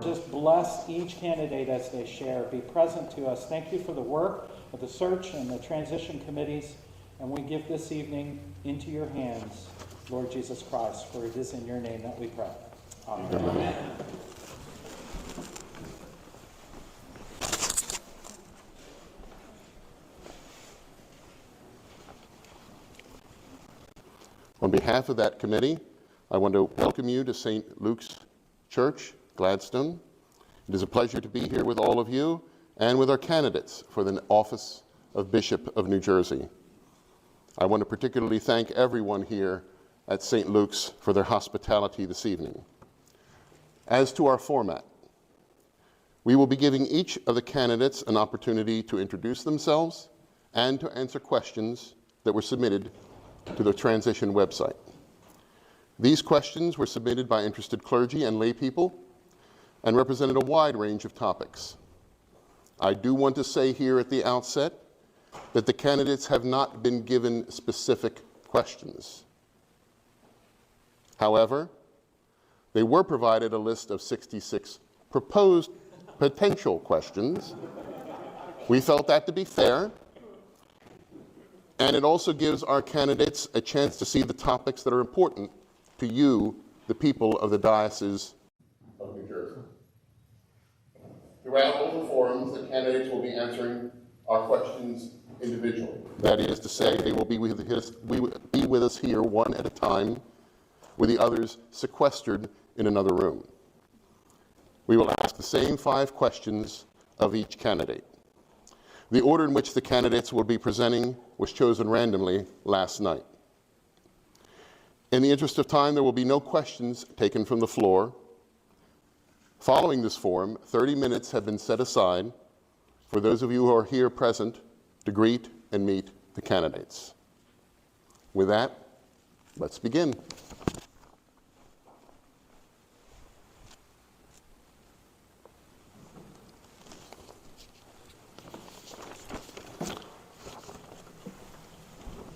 Just bless each candidate as they share. Be present to us. Thank you for the work of the search and the transition committees. And we give this evening into your hands, Lord Jesus Christ, for it is in your name that we pray. Amen. Amen. On behalf of that committee, I want to welcome you to St. Luke's Church, Gladstone. It is a pleasure to be here with all of you and with our candidates for the office of Bishop of New Jersey. I want to particularly thank everyone here at St. Luke's for their hospitality this evening. As to our format, we will be giving each of the candidates an opportunity to introduce themselves and to answer questions that were submitted to the transition website. These questions were submitted by interested clergy and lay people and represented a wide range of topics. I do want to say here at the outset that the candidates have not been given specific questions. However, they were provided a list of 66 proposed potential questions. We felt that to be fair, and it also gives our candidates a chance to see the topics that are important to you, the people of the Diocese of New Jersey. Throughout all the forums, the candidates will be answering our questions individually. That is to say, they will be with us here one at a time, with the others sequestered in another room. We will ask the same 5 questions of each candidate. The order in which the candidates will be presenting was chosen randomly last night. In the interest of time, there will be no questions taken from the floor. Following this forum, 30 minutes have been set aside for those of you who are here present to greet and meet the candidates. With that, let's begin.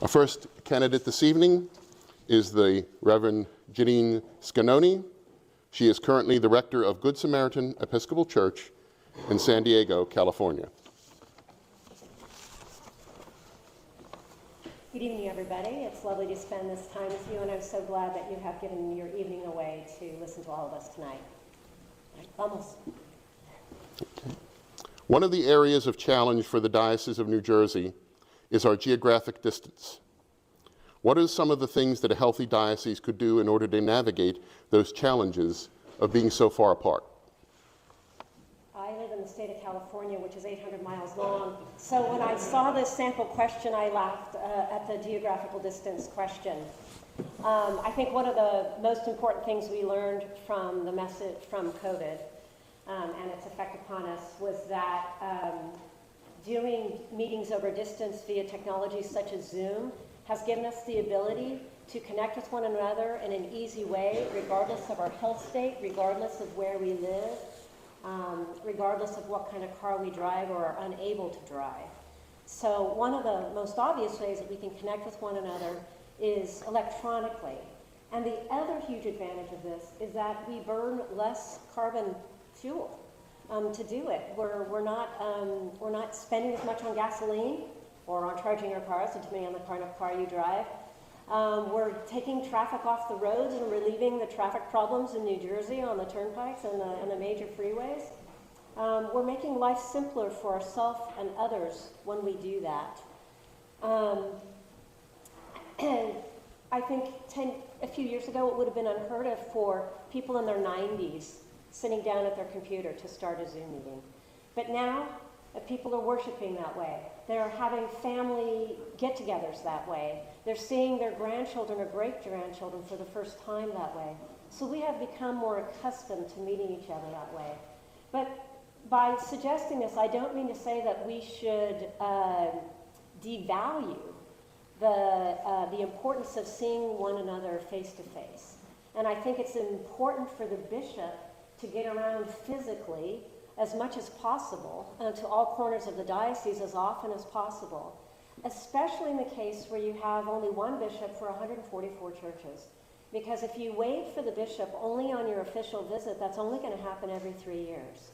Our first candidate this evening is the Reverend Janine Stockman. She is currently the rector of Good Samaritan Episcopal Church in San Diego, California. Good evening, everybody. It's lovely to spend this time with you, and I'm so glad that you have given your evening away to listen to all of us tonight. Almost. Okay. One of the areas of challenge for the Diocese of New Jersey is our geographic distance. What are some of the things that a healthy diocese could do in order to navigate those challenges of being so far apart? I live in the state of California, which is 800 miles long. So when I saw this sample question, I laughed at the geographical distance question. I think one of the most important things we learned from the message from COVID and its effect upon us was that doing meetings over distance via technologies such as Zoom has given us the ability to connect with one another in an easy way, regardless of our health state, regardless of where we live, regardless of what kind of car we drive or are unable to drive. So one of the most obvious ways that we can connect with one another is electronically. And the other huge advantage of this is that we burn less carbon fuel to do it. We're not spending as much on gasoline or on charging our cars, depending on the kind of car you drive. We're taking traffic off the roads and relieving the traffic problems in New Jersey on the turnpikes and the major freeways. We're making life simpler for ourselves and others when we do that. And I think a few years ago it would have been unheard of for people in their 90s sitting down at their computer to start a Zoom meeting. But now, people are worshiping that way. They're having family get-togethers that way. They're seeing their grandchildren or great-grandchildren for the first time that way. So we have become more accustomed to meeting each other that way. But by suggesting this, I don't mean to say that we should devalue the importance of seeing one another face-to-face. And I think it's important for the bishop to get around physically as much as possible to all corners of the diocese as often as possible, especially in the case where you have only one bishop for 144 churches. Because if you wait for the bishop only on your official visit, that's only going to happen every 3 years.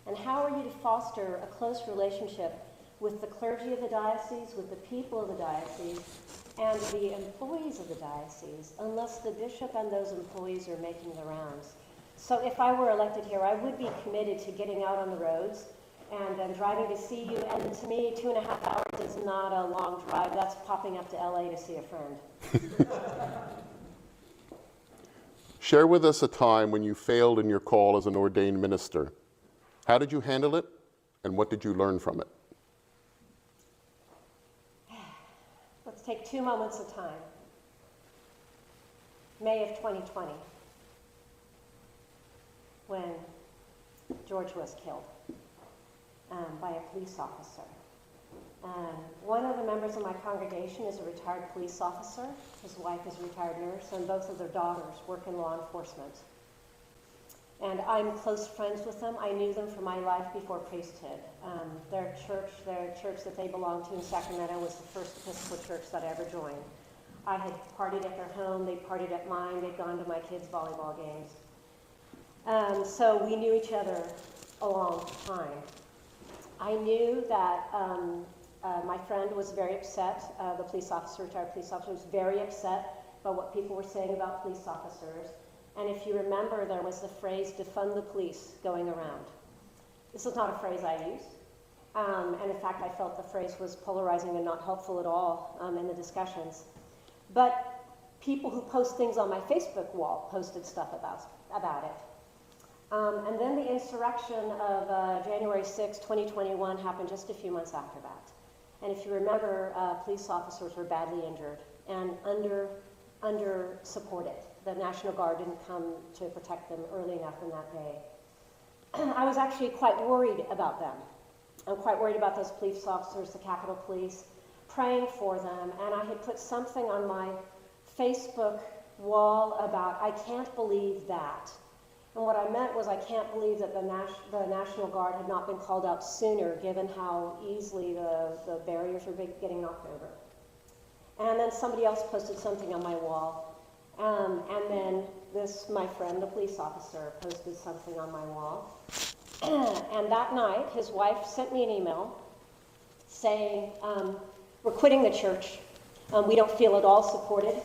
And how are you to foster a close relationship with the clergy of the diocese, with the people of the diocese, and the employees of the diocese, unless the bishop and those employees are making the rounds? So if I were elected here, I would be committed to getting out on the roads and driving to see you. And to me, 2.5 hours is not a long drive. That's popping up to LA to see a friend. Share with us a time when you failed in your call as an ordained minister. How did you handle it, and what did you learn from it? Let's take 2 moments of time. May of 2020, when George was killed by a police officer. One of the members of my congregation is a retired police officer. His wife is a retired nurse, and both of their daughters work in law enforcement. And I'm close friends with them. I knew them from my life before priesthood. Their church that they belonged to in Sacramento was the first Episcopal Church that I ever joined. I had partied at their home, they partied at mine, they'd gone to my kids' volleyball games. So we knew each other a long time. I knew that my friend was very upset, the police officer, retired police officer, was very upset by what people were saying about police officers. And if you remember, there was the phrase, defund the police, going around. This is not a phrase I use. And in fact, I felt the phrase was polarizing and not helpful at all in the discussions. But people who post things on my Facebook wall posted stuff about it. And then the insurrection of January 6, 2021 happened just a few months after that. And if you remember, police officers were badly injured and under supported. The National Guard didn't come to protect them early enough in that day. I was actually quite worried about them. I'm quite worried about those police officers, the Capitol Police, praying for them. And I had put something on my Facebook wall about, I can't believe that. And what I meant was, I can't believe that the National Guard had not been called out sooner, given how easily the barriers were getting knocked over. And then somebody else posted something on my wall. And then my friend, the police officer, posted something on my wall. And that night, his wife sent me an email saying, we're quitting the church. We don't feel at all supported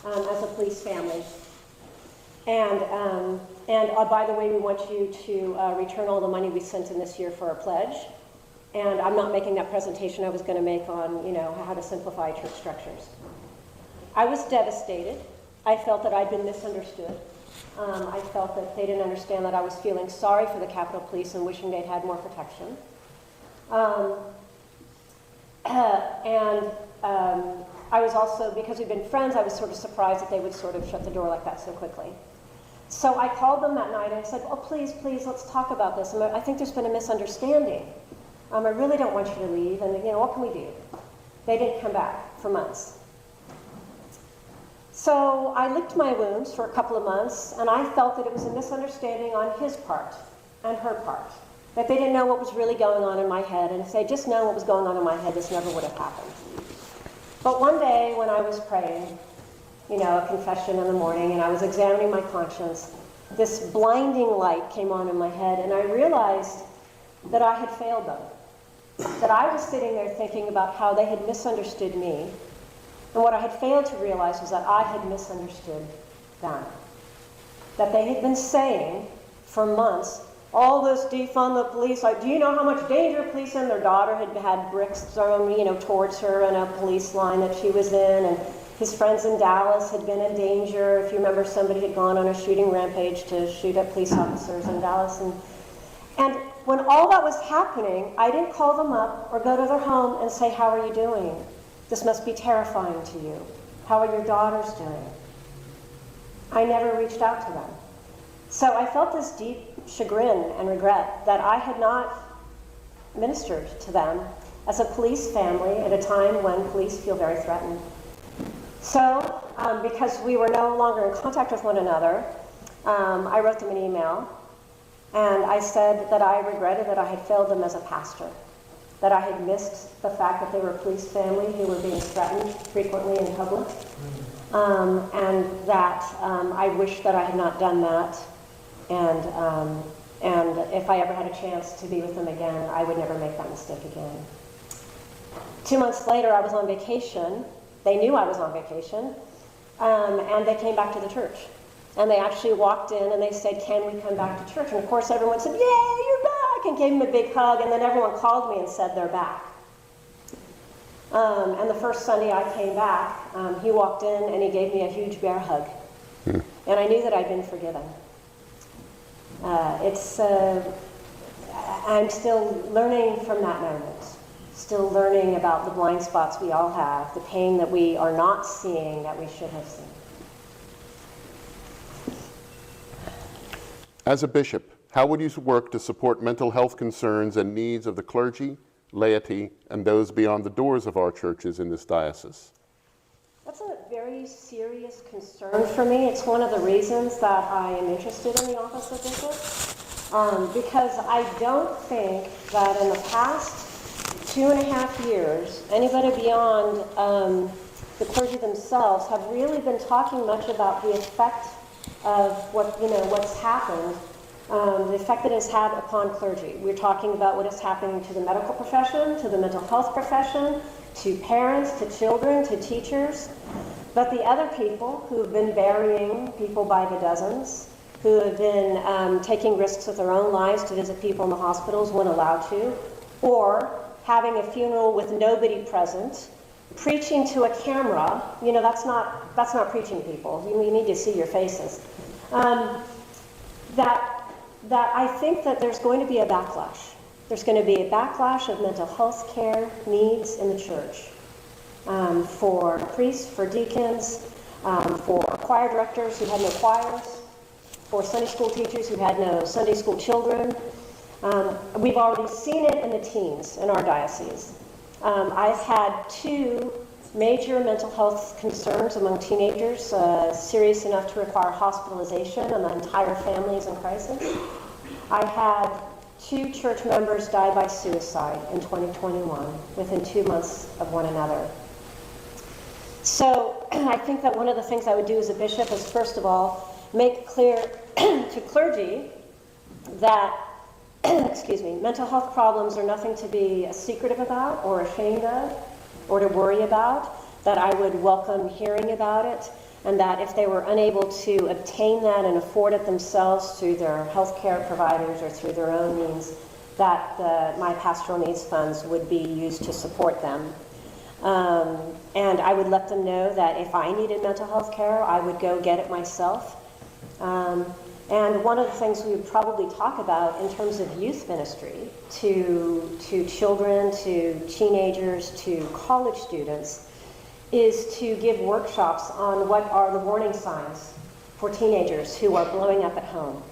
as a police family. And by the way, we want you to return all the money we sent in this year for our pledge. And I'm not making that presentation I was going to make on, how to simplify church structures. I was devastated. I felt that I'd been misunderstood. I felt that they didn't understand that I was feeling sorry for the Capitol Police and wishing they'd had more protection. I was also, because we'd been friends, I was sort of surprised that they would sort of shut the door like that so quickly. So I called them that night and I said, oh, please, let's talk about this. I think there's been a misunderstanding. I really don't want you to leave, and what can we do? They didn't come back for months. So I licked my wounds for a couple of months, and I felt that it was a misunderstanding on his part and her part, that they didn't know what was really going on in my head, and if they'd just known what was going on in my head, this never would have happened. But one day when I was praying, a confession in the morning, and I was examining my conscience, this blinding light came on in my head, and I realized that I had failed them, that I was sitting there thinking about how they had misunderstood me. And what I had failed to realize was that I had misunderstood them. That they had been saying for months, all this defund the police, do you know how much danger police in? Their daughter had had bricks thrown, towards her in a police line that she was in, and his friends in Dallas had been in danger. If you remember, somebody had gone on a shooting rampage to shoot at police officers in Dallas. And when all that was happening, I didn't call them up or go to their home and say, how are you doing? This must be terrifying to you. How are your daughters doing? I never reached out to them. So I felt this deep chagrin and regret that I had not ministered to them as a police family at a time when police feel very threatened. So, because we were no longer in contact with one another, I wrote them an email, and I said that I regretted that I had failed them as a pastor, that I had missed the fact that they were a police family who were being threatened frequently in public, and that I wish that I had not done that, and if I ever had a chance to be with them again, I would never make that mistake again. 2 months later, I was on vacation. They knew I was on vacation, and they came back to the church. And they actually walked in and they said, "Can we come back to church?" And of course, everyone said, "Yeah, you're back," and gave them a big hug. And then everyone called me and said they're back. And the first Sunday I came back, he walked in and he gave me a huge bear hug. And I knew that I'd been forgiven. I'm still learning from that moment. Still learning about the blind spots we all have, the pain that we are not seeing that we should have seen. As a bishop, how would you work to support mental health concerns and needs of the clergy, laity, and those beyond the doors of our churches in this diocese? That's a very serious concern for me. It's one of the reasons that I am interested in the office of bishop, because I don't think that in the past 2.5 years, anybody beyond the clergy themselves have really been talking much about the effect of what's happened, the effect that it's had upon clergy. We're talking about what is happening to the medical profession, to the mental health profession, to parents, to children, to teachers. But the other people who have been burying people by the dozens, who have been taking risks with their own lives to visit people in the hospitals when allowed to, or having a funeral with nobody present, preaching to a camera, that's not preaching, people. You need to see your faces. That I think that there's going to be a backlash. There's going to be a backlash of mental health care needs in the church, for priests, for deacons, for choir directors who had no choirs, for Sunday school teachers who had no Sunday school children. We've already seen it in the teens in our diocese. I've had 2 major mental health concerns among teenagers, serious enough to require hospitalization, and the entire family is in crisis. I had 2 church members die by suicide in 2021, within 2 months of one another. So I think that one of the things I would do as a bishop is, first of all, make clear to clergy that mental health problems are nothing to be secretive about or ashamed of or to worry about, that I would welcome hearing about it, and that if they were unable to obtain that and afford it themselves through their health care providers or through their own means, that my pastoral needs funds would be used to support them. And I would let them know that if I needed mental health care, I would go get it myself. And one of the things we would probably talk about in terms of youth ministry to children, to teenagers, to college students, is to give workshops on what are the warning signs for teenagers who are blowing up at home.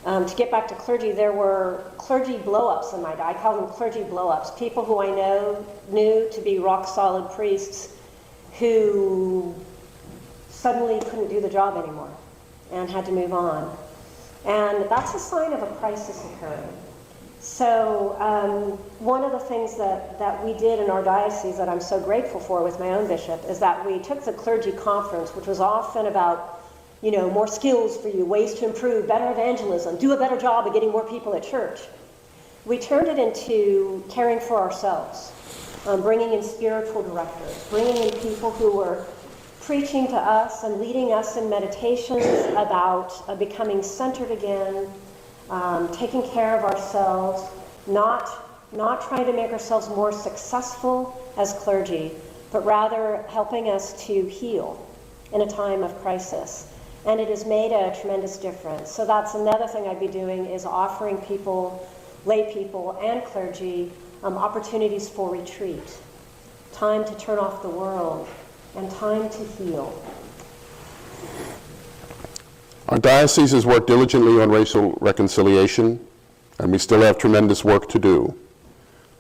To get back to clergy, there were clergy blow-ups in my day. I call them clergy blow-ups. People who I knew to be rock-solid priests who suddenly couldn't do the job anymore and had to move on. And that's a sign of a crisis occurring. So one of the things that we did in our diocese that I'm so grateful for with my own bishop is that we took the clergy conference, which was often about, more skills for you, ways to improve, better evangelism, do a better job of getting more people at church. We turned it into caring for ourselves, bringing in spiritual directors, bringing in people who were preaching to us and leading us in meditations about becoming centered again, taking care of ourselves, not trying to make ourselves more successful as clergy, but rather helping us to heal in a time of crisis. And it has made a tremendous difference. So that's another thing I'd be doing, is offering people, lay people and clergy, opportunities for retreat, time to turn off the world, and time to heal. Our diocese has worked diligently on racial reconciliation, and we still have tremendous work to do.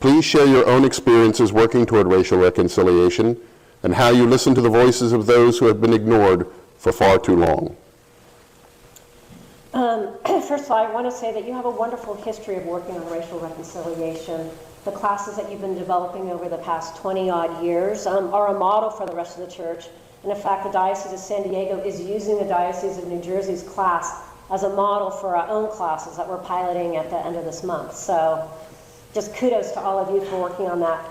Please share your own experiences working toward racial reconciliation and how you listen to the voices of those who have been ignored for far too long. First of all, I want to say that you have a wonderful history of working on racial reconciliation. The classes that you've been developing over the past 20-odd years are a model for the rest of the church, And in fact, the Diocese of San Diego is using the Diocese of New Jersey's class as a model for our own classes that we're piloting at the end of this month. So just kudos to all of you for working on that.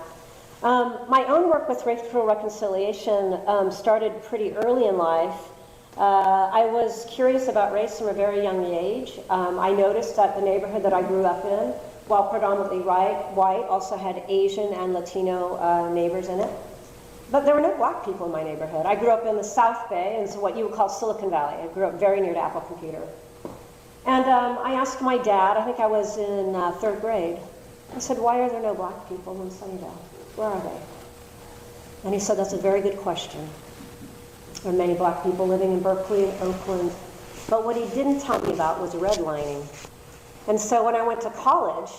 My own work with racial reconciliation started pretty early in life. I was curious about race from a very young age. I noticed that the neighborhood that I grew up in, while predominantly white, also had Asian and Latino neighbors in it. But there were no black people in my neighborhood. I grew up in the South Bay, and so what you would call Silicon Valley. I grew up very near to Apple Computer. And I asked my dad, I think I was in 3rd grade, I said, why are there no black people in Sunnyvale? Where are they? And he said, that's a very good question. There are many black people living in Berkeley and Oakland. But what he didn't tell me about was redlining. And so when I went to college,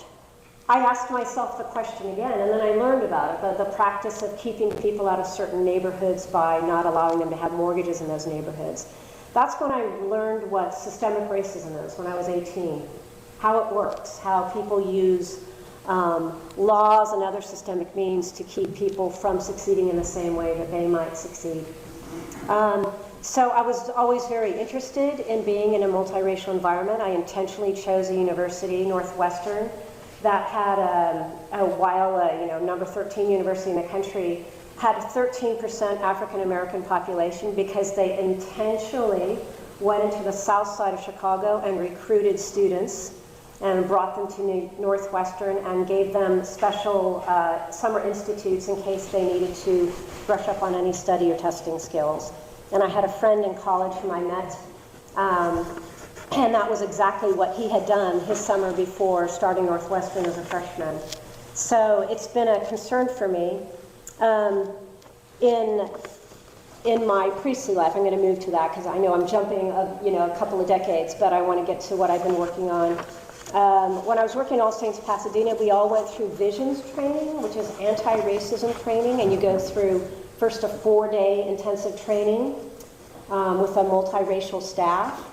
I asked myself the question again, and then I learned about it, the practice of keeping people out of certain neighborhoods by not allowing them to have mortgages in those neighborhoods. That's when I learned what systemic racism is, when I was 18, how it works, how people use laws and other systemic means to keep people from succeeding in the same way that they might succeed. So I was always very interested in being in a multiracial environment. I intentionally chose a university, Northwestern, that had number 13 university in the country, had a 13% African American population because they intentionally went into the south side of Chicago and recruited students and brought them to Northwestern and gave them special summer institutes in case they needed to brush up on any study or testing skills. And I had a friend in college whom I met, and that was exactly what he had done his summer before starting Northwestern as a freshman. So it's been a concern for me. In my priestly life, I'm going to move to that because I know I'm jumping a couple of decades, but I want to get to what I've been working on. When I was working at All Saints Pasadena, we all went through Visions training, which is anti-racism training, and you go through first a 4-day intensive training with a multiracial staff,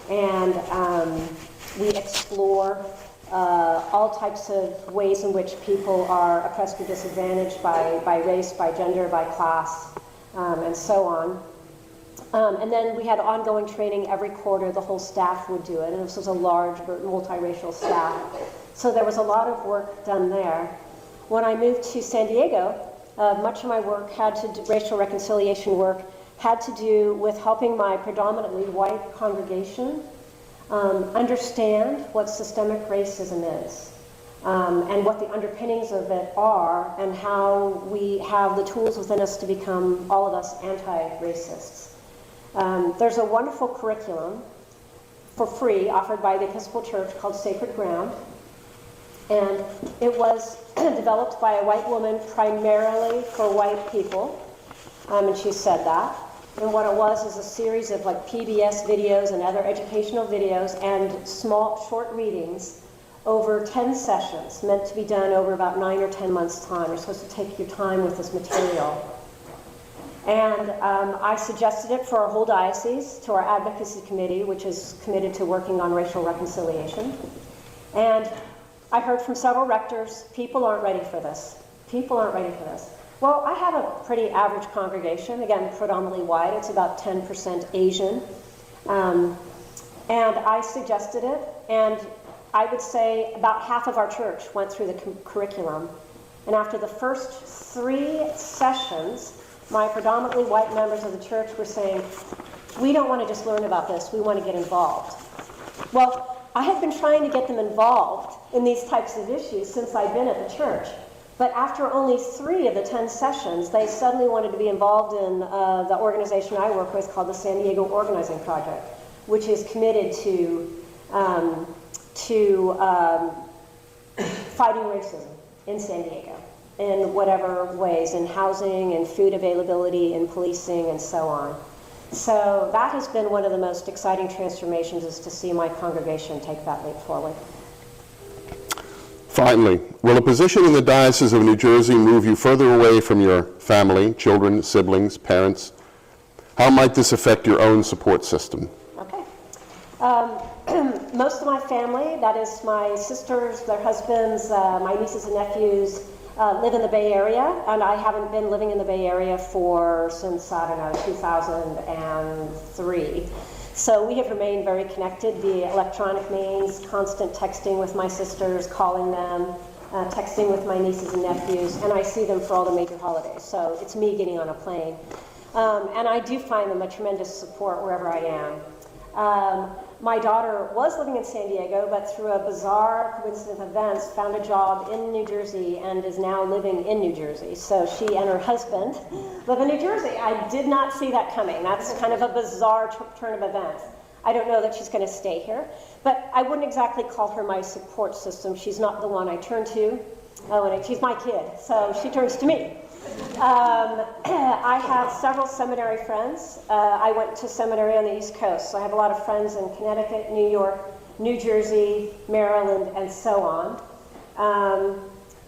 and we explore all types of ways in which people are oppressed or disadvantaged by race, by gender, by class, and so on. And then we had ongoing training every quarter. The whole staff would do it, and this was a large multiracial staff. So there was a lot of work done there. When I moved to San Diego, much of my work racial reconciliation work had to do with helping my predominantly white congregation understand what systemic racism is and what the underpinnings of it are and how we have the tools within us to become, all of us, anti-racists. There's a wonderful curriculum for free offered by the Episcopal Church called Sacred Ground, and it was developed by a white woman primarily for white people, and she said that. And what it was is a series of like PBS videos and other educational videos and small, short readings over 10 sessions, meant to be done over about 9 or 10 months' time. You're supposed to take your time with this material. And I suggested it for our whole diocese, to our advocacy committee, which is committed to working on racial reconciliation. And I heard from several rectors, people aren't ready for this. People aren't ready for this. Well, I have a pretty average congregation, again, predominantly white. It's about 10% Asian. And I suggested it, and I would say about half of our church went through the curriculum. And after the first 3 sessions, my predominantly white members of the church were saying, we don't want to just learn about this, we want to get involved. Well, I had been trying to get them involved in these types of issues since I'd been at the church. But after only 3 of the 10 sessions, they suddenly wanted to be involved in the organization I work with called the San Diego Organizing Project, which is committed to fighting racism in San Diego in whatever ways, in housing, in food availability, in policing, and so on. So that has been one of the most exciting transformations, is to see my congregation take that leap forward. Finally, will a position in the Diocese of New Jersey move you further away from your family, children, siblings, parents? How might this affect your own support system? Okay. Most of my family, that is my sisters, their husbands, my nieces and nephews, live in the Bay Area, and I haven't been living in the Bay Area since, I don't know, 2003. So we have remained very connected via electronic means, constant texting with my sisters, calling them, texting with my nieces and nephews, and I see them for all the major holidays. So it's me getting on a plane. And I do find them a tremendous support wherever I am. My daughter was living in San Diego, but through a bizarre coincidence of events, found a job in New Jersey and is now living in New Jersey. So she and her husband live in New Jersey. I did not see that coming. That's kind of a bizarre turn of events. I don't know that she's going to stay here, but I wouldn't exactly call her my support system. She's not the one I turn to. She's my kid, so she turns to me. I have several seminary friends. I went to seminary on the East Coast, so I have a lot of friends in Connecticut, New York, New Jersey, Maryland, and so on.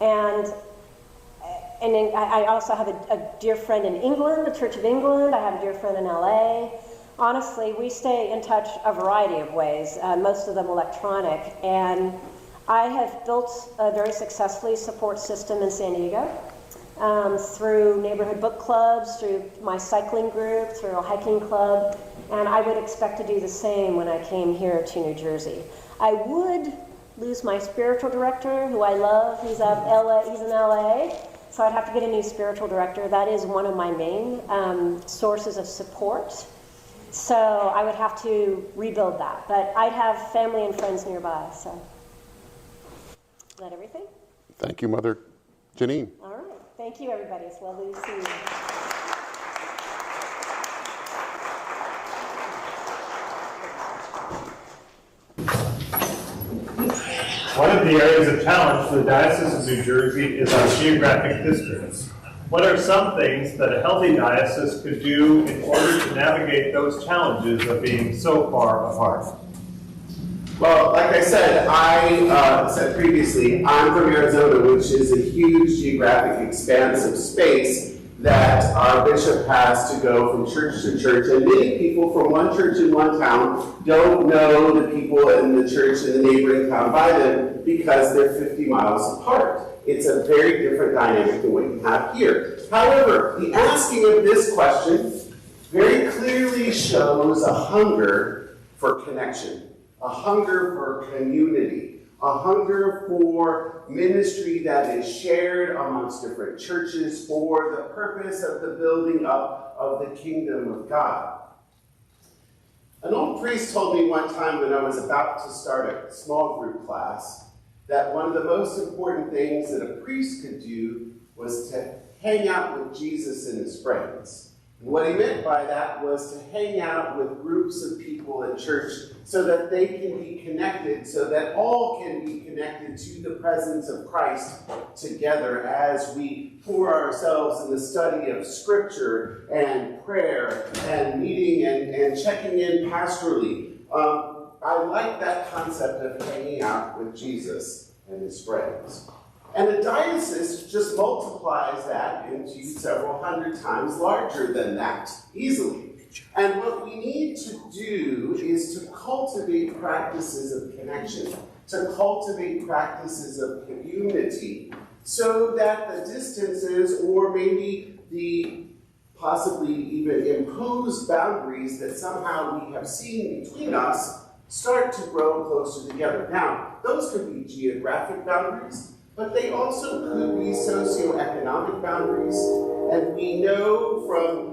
And I also have a dear friend in England, the Church of England. I have a dear friend in LA. Honestly, we stay in touch a variety of ways, most of them electronic. And I have built a very successfully support system in San Diego. Through neighborhood book clubs, through my cycling group, through a hiking club, and I would expect to do the same when I came here to New Jersey. I would lose my spiritual director, who I love. He's in LA, so I'd have to get a new spiritual director. That is one of my main sources of support. So I would have to rebuild that, but I'd have family and friends nearby. So is that everything? Thank you, Mother Janine. All right. Thank you, everybody. It's lovely to see you. One of the areas of challenge for the Diocese of New Jersey is our geographic distance. What are some things that a healthy diocese could do in order to navigate those challenges of being so far apart? Well, like I said, said previously, I'm from Arizona, which is a huge geographic expanse of space that our bishop has to go from church to church. And many people from one church in one town don't know the people in the church in the neighboring town by them because they're 50 miles apart. It's a very different dynamic than what you have here. However, the asking of this question very clearly shows a hunger for connection. A hunger for community, a hunger for ministry that is shared amongst different churches for the purpose of the building up of the kingdom of God. An old priest told me one time when I was about to start a small group class that one of the most important things that a priest could do was to hang out with Jesus and his friends. And what he meant by that was to hang out with groups of people at church so that they can be connected, so that all can be connected to the presence of Christ together as we pour ourselves in the study of Scripture and prayer and meeting and checking in pastorally. I like that concept of hanging out with Jesus and his friends. And a diocese just multiplies that into several hundred times larger than that, easily. And what we need to do is to cultivate practices of connection, to cultivate practices of community, so that the distances or maybe the possibly even imposed boundaries that somehow we have seen between us start to grow closer together. Now, those could be geographic boundaries, but they also could be socioeconomic boundaries. And we know from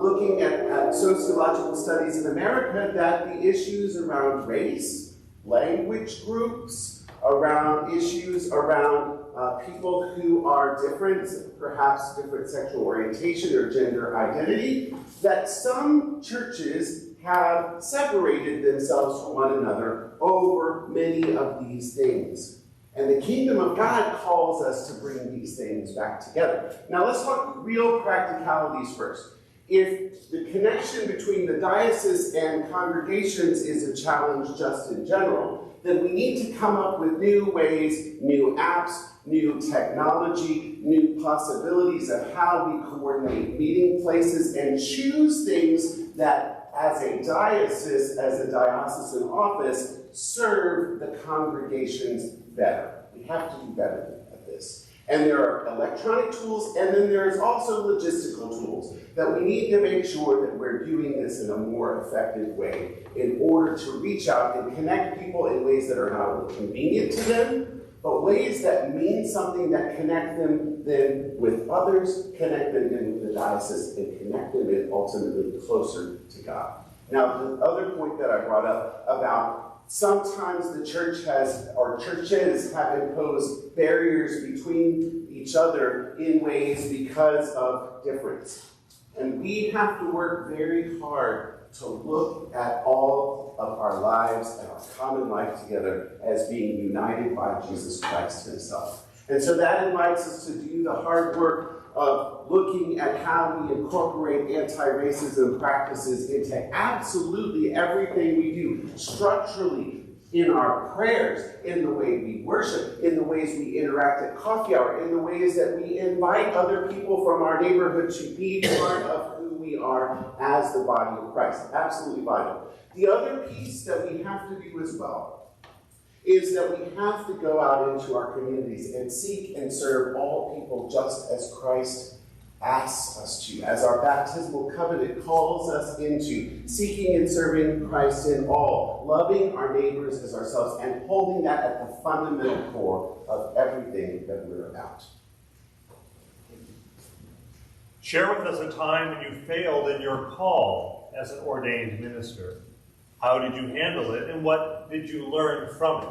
looking at sociological studies in America that the issues around race, language groups, around issues around people who are different, perhaps different sexual orientation or gender identity, that some churches have separated themselves from one another over many of these things. And the kingdom of God calls us to bring these things back together. Now let's talk real practicalities first. If the connection between the diocese and congregations is a challenge just in general, then we need to come up with new ways, new apps, new technology, new possibilities of how we coordinate meeting places and choose things that as a diocese, as a diocesan office, serve the congregations better. We have to do better at this. And there are electronic tools, and then there's also logistical tools that we need to make sure that we're doing this in a more effective way in order to reach out and connect people in ways that are not only convenient to them, but ways that mean something, that connect them then with others, connect them then with the diocese, and connect them in ultimately closer to God. Now, the other point that I brought up about sometimes the church has, or churches have imposed barriers between each other in ways because of difference. And we have to work very hard to look at all of our lives and our common life together as being united by Jesus Christ himself. And so that invites us to do the hard work of looking at how we incorporate anti-racism practices into absolutely everything we do, structurally, in our prayers, in the way we worship, in the ways we interact at coffee hour, in the ways that we invite other people from our neighborhood to be part of who we are as the body of Christ. Absolutely vital. The other piece that we have to do as well is that we have to go out into our communities and seek and serve all people just as Christ asks us to, as our baptismal covenant calls us into, seeking and serving Christ in all, loving our neighbors as ourselves, and holding that at the fundamental core of everything that we're about. Share with us a time when you failed in your call as an ordained minister. How did you handle it, and what did you learn from it?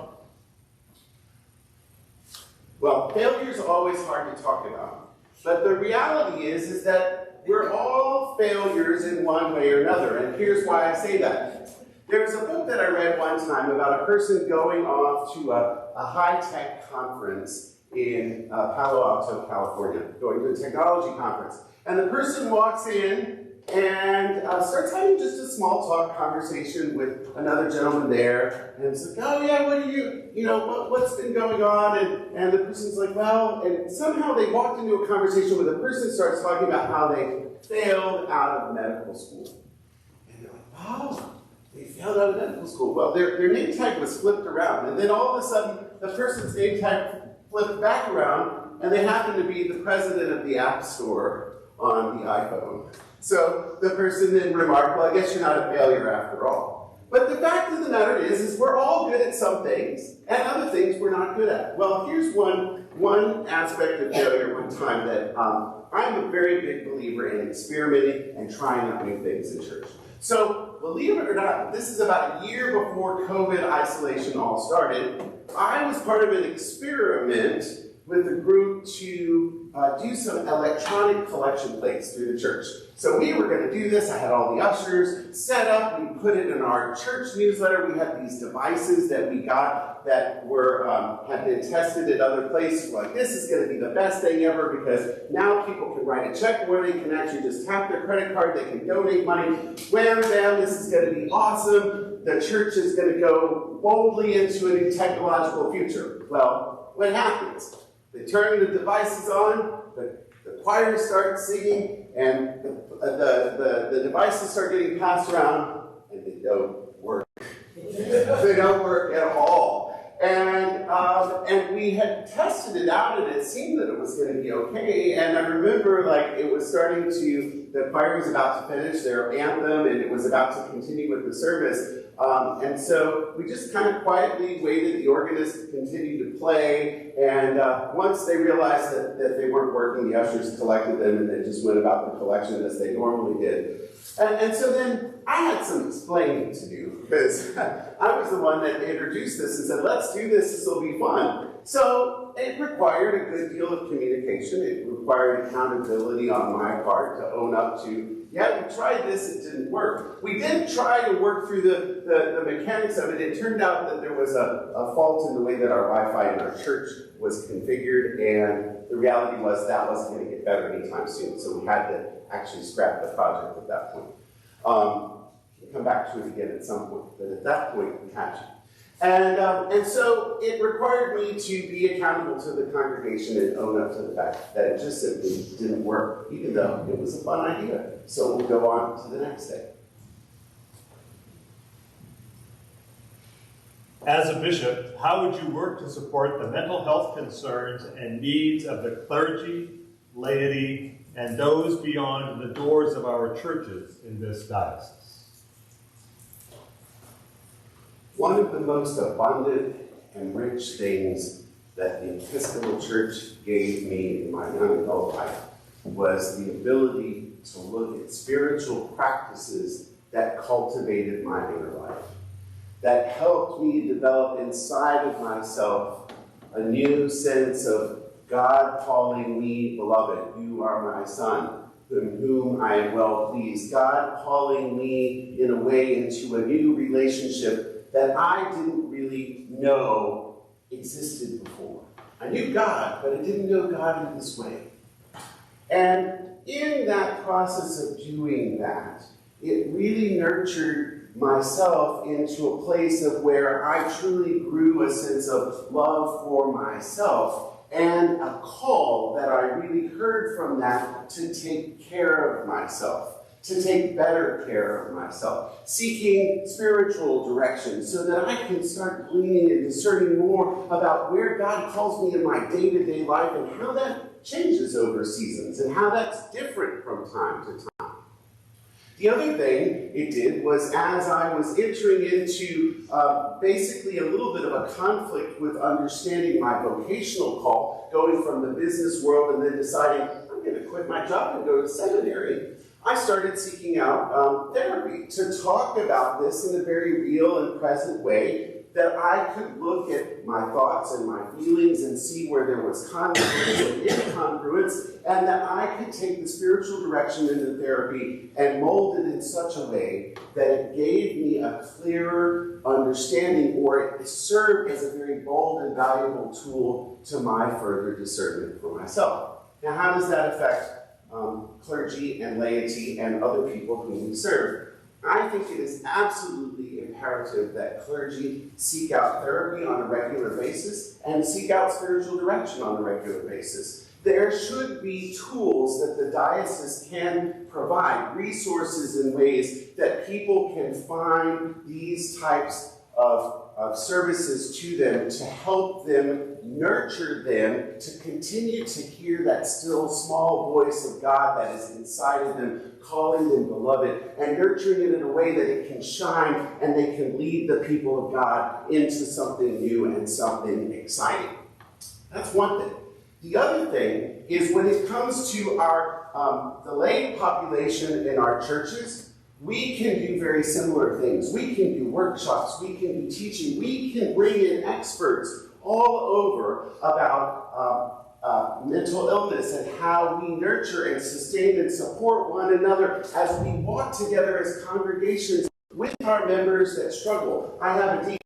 Well, failure is always hard to talk about. But the reality is that we're all failures in one way or another, and here's why I say that. There's a book that I read one time about a person going off to a high-tech conference in Palo Alto, California, going to a technology conference. And the person walks in and starts having just a small talk conversation with another gentleman there. And it's like, oh yeah, what do what's been going on? And the person's like, well, and somehow they walked into a conversation where the person starts talking about how they failed out of medical school. And they're like, oh, they failed out of medical school. Well, their name tag was flipped around. And then all of a sudden, the person's name tag flipped back around, and they happen to be the president of the App Store on the iPhone. So the person then remarked, well, I guess you're not a failure after all. But the fact of the matter is we're all good at some things, and other things we're not good at. Well, here's one aspect of failure one time that I'm a very big believer in experimenting and trying out new things in church. So, believe it or not, this is about a year before COVID isolation all started. I was part of an experiment with a group to do some electronic collection plates through the church. So we were going to do this. I had all the ushers set up. We put it in our church newsletter. We had these devices that we got that were had been tested at other places. We're like, this is going to be the best thing ever because now people can write a check where they can actually just tap their credit card. They can donate money. Wham, bam, this is going to be awesome. The church is going to go boldly into a new technological future. Well, what happens? They turn the devices on, the choir starts singing, and the devices start getting passed around, and they don't work. They don't work at all. And we had tested it out, and it seemed that it was going to be okay. And I remember, it was starting to, the choir was about to finish their anthem, and it was about to continue with the service. And so we just kind of quietly waited. The organist continued to play, and once they realized that they weren't working, the ushers collected them, and they just went about the collection as they normally did. And so then I had some explaining to do, because I was the one that introduced this and said, let's do this, this will be fun. So it required a good deal of communication. It required accountability on my part to own up to, yeah, we tried this, it didn't work. We did try to work through the mechanics of it. It turned out that there was a fault in the way that our Wi-Fi in our church was configured, and the reality was that wasn't going to get better anytime soon, so we had to actually scrap the project at that point. We'll come back to it again at some point, but at that point we had to. And so it required me to be accountable to the congregation and own up to the fact that it just simply didn't work, even though it was a fun idea. So we'll go on to the next day. As a bishop, how would you work to support the mental health concerns and needs of the clergy, laity, and those beyond the doors of our churches in this diocese? One of the most abundant and rich things that the Episcopal Church gave me in my young adult life was the ability to look at spiritual practices that cultivated my inner life, that helped me develop inside of myself a new sense of God calling me, beloved, you are my son, in whom I am well pleased. God calling me in a way into a new relationship that I didn't really know existed before. I knew God, but I didn't know God in this way. And in that process of doing that, it really nurtured myself into a place of where I truly grew a sense of love for myself and a call that I really heard from that to take care of myself, to take better care of myself, seeking spiritual direction so that I can start gleaning and discerning more about where God calls me in my day-to-day life and how that changes over seasons and how that's different from time to time. The other thing it did was, as I was entering into basically a little bit of a conflict with understanding my vocational call, going from the business world and then deciding I'm going to quit my job and go to seminary, I started seeking out therapy to talk about this in a very real and present way, that I could look at my thoughts and my feelings and see where there was congruence and incongruence, and that I could take the spiritual direction into therapy and mold it in such a way that it gave me a clearer understanding, or it served as a very bold and valuable tool to my further discernment for myself. Now, how does that affect clergy and laity and other people whom we serve? I think it is absolutely imperative that clergy seek out therapy on a regular basis and seek out spiritual direction on a regular basis. There should be tools that the diocese can provide, resources and ways that people can find these types of services to them to help them, nurture them, to continue to hear that still small voice of God that is inside of them, calling them beloved, and nurturing it in a way that it can shine and they can lead the people of God into something new and something exciting. That's one thing. The other thing is, when it comes to our the lay population in our churches, we can do very similar things. We can do workshops, we can do teaching, we can bring in experts all over about mental illness and how we nurture and sustain and support one another as we walk together as congregations with our members that struggle. I have a deep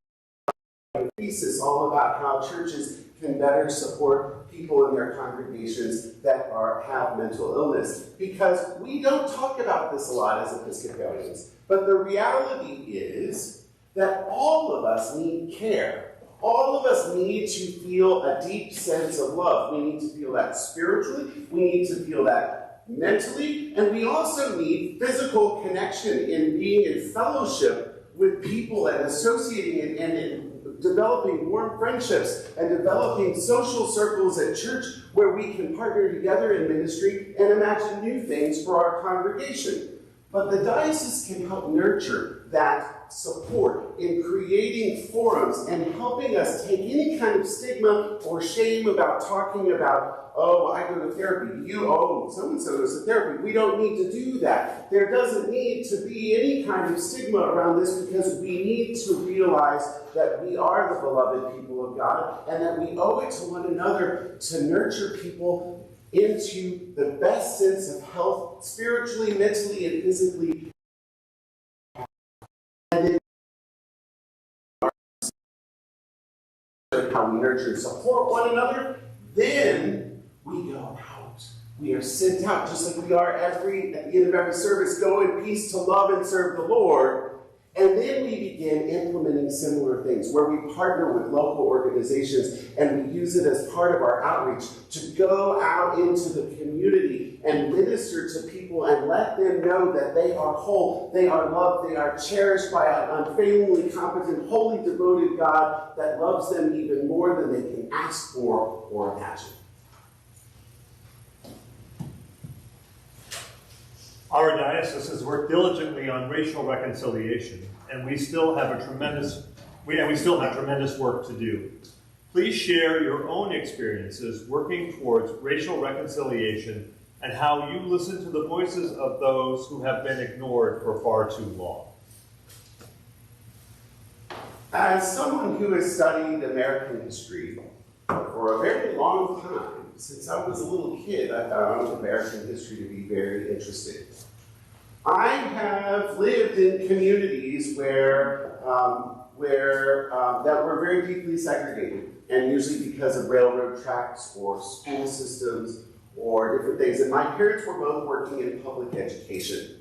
thesis all about how churches can better support people in their congregations that have mental illness, because we don't talk about this a lot as Episcopalians. But the reality is that all of us need care. All of us need to feel a deep sense of love. We need to feel that spiritually, we need to feel that mentally, and we also need physical connection in being in fellowship with people and associating and developing warm friendships and developing social circles at church where we can partner together in ministry and imagine new things for our congregation. But the diocese can help nurture that support in creating forums and helping us take any kind of stigma or shame about talking about, oh, I go to therapy, so-and-so goes to therapy. We don't need to do that. There doesn't need to be any kind of stigma around this, because we need to realize that we are the beloved people of God and that we owe it to one another to nurture people into the best sense of health, spiritually, mentally, and physically. And then how we nurture and support one another, then we go out. We are sent out, just like we are at the end of every service, go in peace to love and serve the Lord. And then we begin implementing similar things where we partner with local organizations and we use it as part of our outreach to go out into the community and minister to people and let them know that they are whole, they are loved, they are cherished by an unfailingly competent, wholly devoted God that loves them even more than they can ask for or imagine. Our diocese has worked diligently on racial reconciliation, and we still have tremendous work to do. Please share your own experiences working towards racial reconciliation and how you listen to the voices of those who have been ignored for far too long. As someone who has studied American history for a very long time, since I was a little kid, I found American history to be very interesting. I have lived in communities that were very deeply segregated, and usually because of railroad tracks or school systems or different things. And my parents were both working in public education.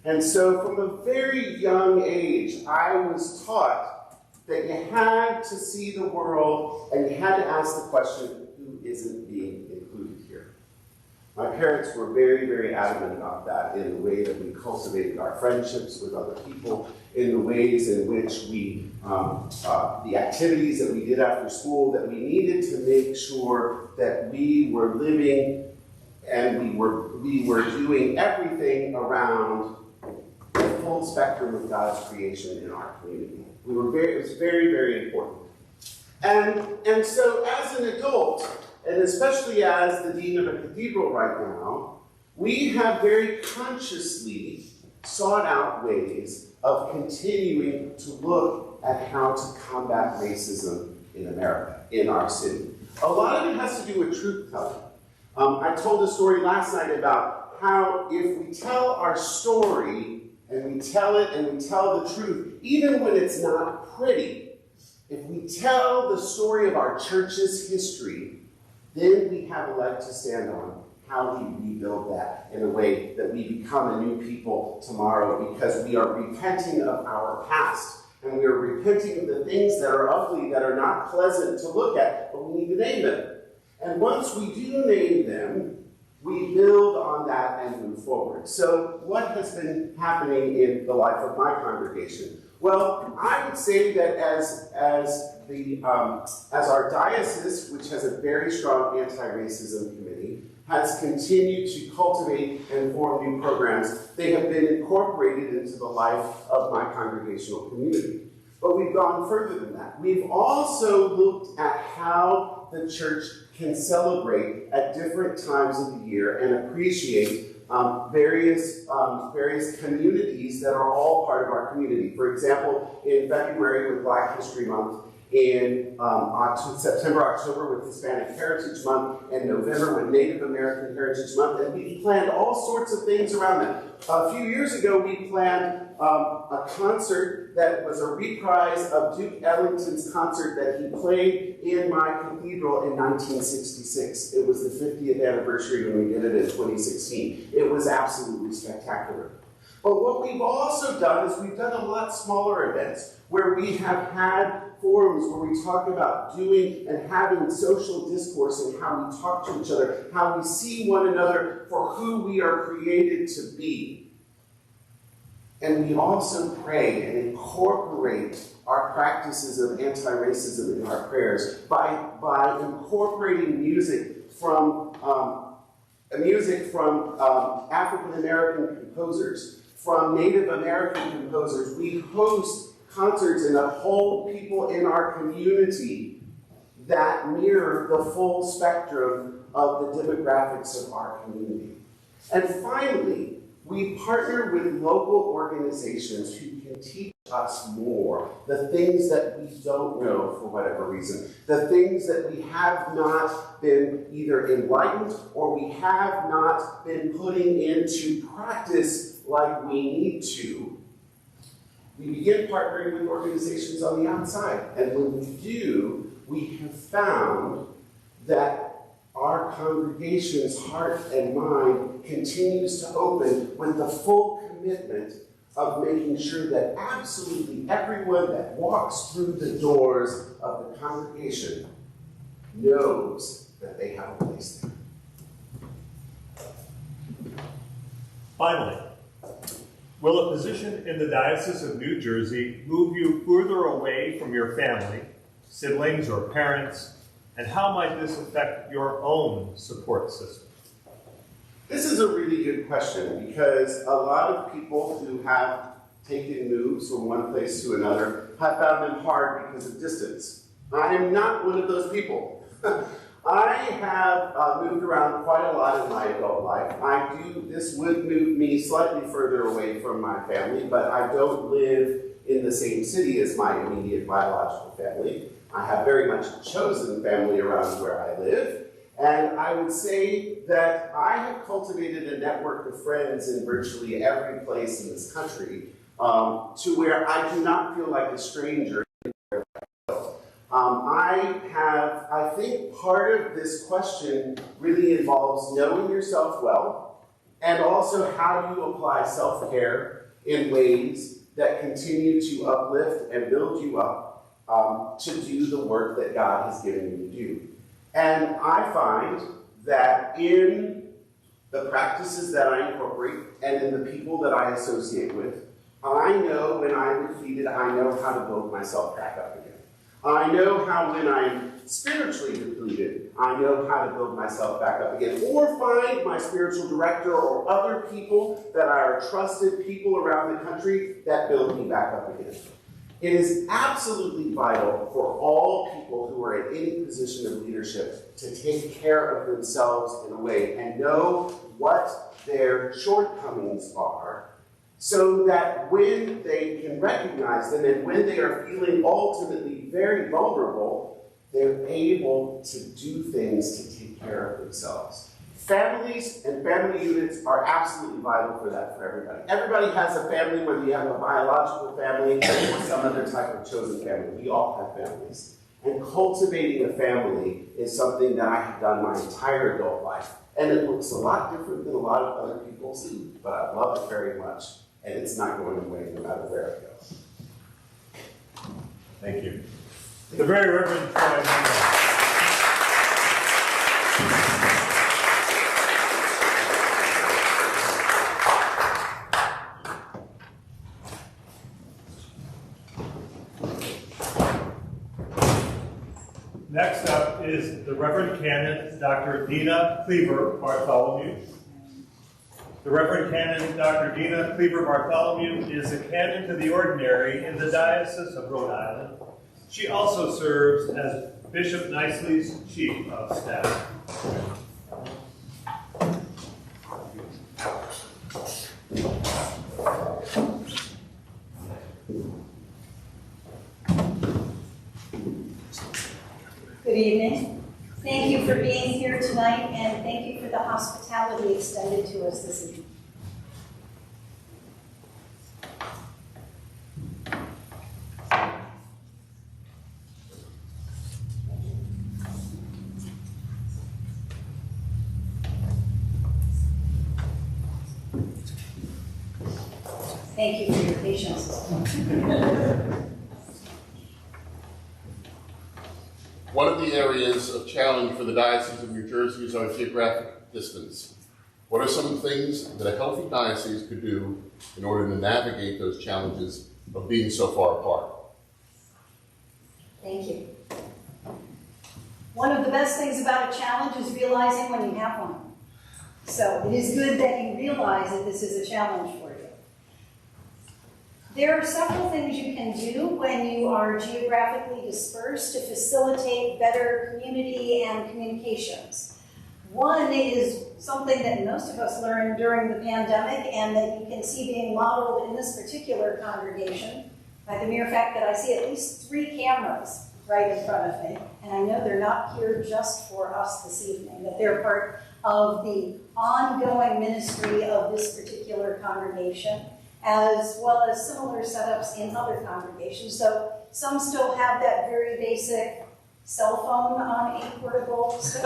And so from a very young age, I was taught that you had to see the world and you had to ask the question, who isn't being included here? My parents were very, very adamant about that in the way that we cultivated our friendships with other people, in the ways in which we, the activities that we did after school, that we needed to make sure that we were living and we were doing everything around the full spectrum of God's creation in our community. It was very, very important. And so as an adult, and especially as the dean of a cathedral right now, we have very consciously sought out ways of continuing to look at how to combat racism in America, in our city. A lot of it has to do with truth-telling. I told a story last night about how if we tell our story, and we tell it and we tell the truth, even when it's not pretty, if we tell the story of our church's history, then we have a leg to stand on how we rebuild that in a way that we become a new people tomorrow, because we are repenting of our past. And we are repenting of the things that are ugly, that are not pleasant to look at, but we need to name them. And once we do name them, we build on that and move forward. So what has been happening in the life of my congregation? Well, I would say that as our diocese, which has a very strong anti-racism committee, has continued to cultivate and form new programs, they have been incorporated into the life of my congregational community. But we've gone further than that. We've also looked at how the church can celebrate at different times of the year and appreciate various communities that are all part of our community. For example, in February with Black History Month, in September, October with Hispanic Heritage Month, and November with Native American Heritage Month, and we planned all sorts of things around that. A few years ago, we planned a concert that was a reprise of Duke Ellington's concert that he played in my cathedral in 1966. It was the 50th anniversary when we did it in 2016. It was absolutely spectacular. But what we've also done is we've done a lot smaller events where we have had forums where we talk about doing and having social discourse and how we talk to each other, how we see one another for who we are created to be. And we also pray and incorporate our practices of anti-racism in our prayers by incorporating music from African American composers, from Native American composers. We host concerts and uphold people in our community that mirror the full spectrum of the demographics of our community. And finally, we partner with local organizations who can teach us more, the things that we don't know for whatever reason, the things that we have not been either enlightened or we have not been putting into practice like we need to. We begin partnering with organizations on the outside. And when we do, we have found that our congregation's heart and mind continues to open with the full commitment of making sure that absolutely everyone that walks through the doors of the congregation knows that they have a place there. Finally, will a position in the Diocese of New Jersey move you further away from your family, siblings, or parents, and how might this affect your own support system? This is a really good question because a lot of people who have taken moves from one place to another have found them hard because of distance. I am not one of those people. I have moved around quite a lot in my adult life. This would move me slightly further away from my family, but I don't live in the same city as my immediate biological family. I have very much chosen family around where I live. And I would say that I have cultivated a network of friends in virtually every place in this country to where I do not feel like a stranger. I think part of this question really involves knowing yourself well and also how do you apply self-care in ways that continue to uplift and build you up to do the work that God has given you to do. And I find that in the practices that I incorporate and in the people that I associate with, I know when I'm defeated, I know how to build myself back up again. I know how when I'm spiritually depleted, I know how to build myself back up again. Or find my spiritual director or other people that are trusted people around the country that build me back up again. It is absolutely vital for all people who are in any position of leadership to take care of themselves in a way and know what their shortcomings are so that when they can recognize them and when they are feeling ultimately very vulnerable, they're able to do things to take care of themselves. Families and family units are absolutely vital for that for everybody. Everybody has a family, whether you have a biological family or some other type of chosen family. We all have families. And cultivating a family is something that I have done my entire adult life. And it looks a lot different than a lot of other people's, but I love it very much. And it's not going away no matter where it goes. Thank you. The Very Reverend Troy Munro. Next up is the Reverend Canon Dr. Dina Cleaver Bartholomew. The Reverend Canon Dr. Dina Cleaver Bartholomew is a canon to the ordinary in the Diocese of Rhode Island. She also serves as Bishop Nicely's Chief of Staff. Good evening. Thank you for being here tonight, and thank you for the hospitality extended to us this evening. Thank you for your patience. One of the areas of challenge for the Diocese of New Jersey is our geographic distance. What are some things that a healthy diocese could do in order to navigate those challenges of being so far apart? Thank you. One of the best things about a challenge is realizing when you have one. So it is good that you realize that this is a challenge for you. There are several things you can do when you are geographically dispersed to facilitate better community and communications. One is something that most of us learned during the pandemic and that you can see being modeled in this particular congregation by the mere fact that I see at least 3 cameras right in front of me. And I know they're not here just for us this evening, that they're part of the ongoing ministry of this particular congregation, as well as similar setups in other congregations. So some still have that very basic cell phone on a portable stick.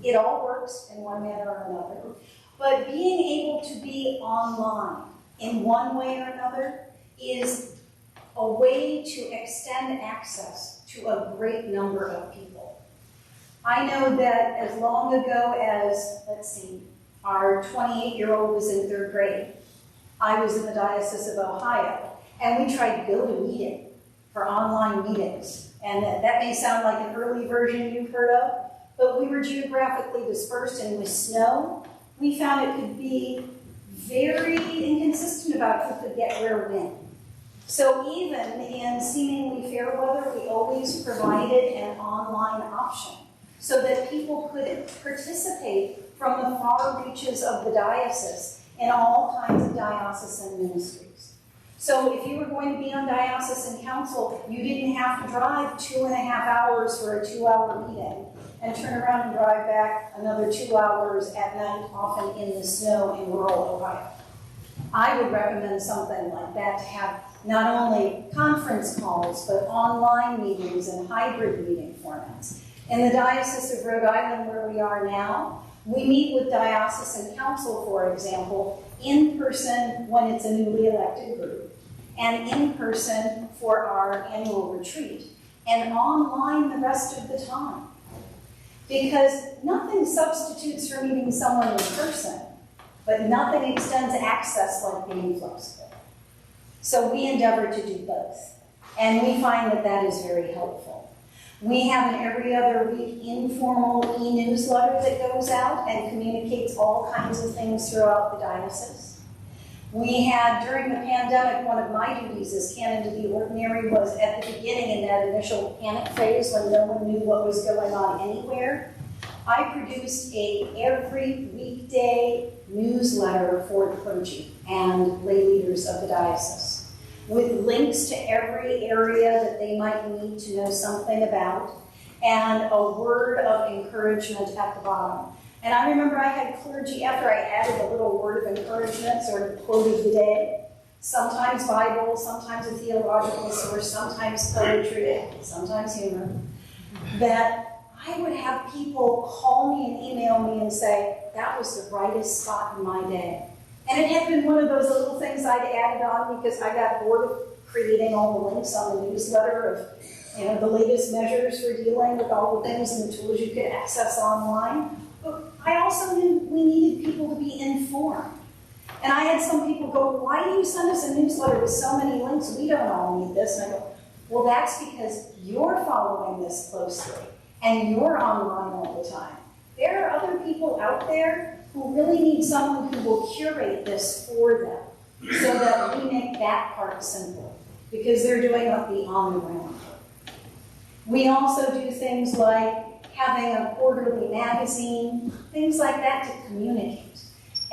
It all works in one manner or another. But being able to be online in one way or another is a way to extend access to a great number of people. I know that as long ago as, our 28-year-old was in 3rd grade, I was in the Diocese of Ohio, and we tried GoToMeeting for online meetings. And that may sound like an early version you've heard of, but we were geographically dispersed, and with snow, we found it could be very inconsistent about who could get where when. So even in seemingly fair weather, we always provided an online option so that people could participate from the far reaches of the diocese in all kinds of diocesan ministries. So if you were going to be on diocesan council, you didn't have to drive 2.5 hours for a 2-hour meeting and turn around and drive back another 2 hours at night, often in the snow in rural Ohio. I would recommend something like that to have not only conference calls, but online meetings and hybrid meeting formats. In the Diocese of Rhode Island, where we are now, we meet with diocesan council, for example, in person when it's a newly elected group, and in person for our annual retreat, and online the rest of the time. Because nothing substitutes for meeting someone in person, but nothing extends access like being flexible. So we endeavor to do both, and we find that that is very helpful. We have an every other week informal e-newsletter that goes out and communicates all kinds of things throughout the diocese. We had, during the pandemic, one of my duties as canon to the ordinary was at the beginning in that initial panic phase when no one knew what was going on anywhere. I produced a every weekday newsletter for the clergy and lay leaders of the diocese, with links to every area that they might need to know something about, and a word of encouragement at the bottom. And I remember I had clergy, after I added a little word of encouragement, sort of quote of the day, sometimes Bible, sometimes a theological source, sometimes poetry, sometimes humor, that I would have people call me and email me and say, that was the brightest spot in my day. And it had been one of those little things I'd added on because I got bored of creating all the links on the newsletter of, the latest measures for dealing with all the things and the tools you could access online. But I also knew we needed people to be informed. And I had some people go, why do you send us a newsletter with so many links? We don't all need this. And I go, well, that's because you're following this closely and you're online all the time. There are other people out there who really need someone who will curate this for them so that we make that part simple, because they're doing the on-the-ground work. We also do things like having a quarterly magazine, things like that to communicate.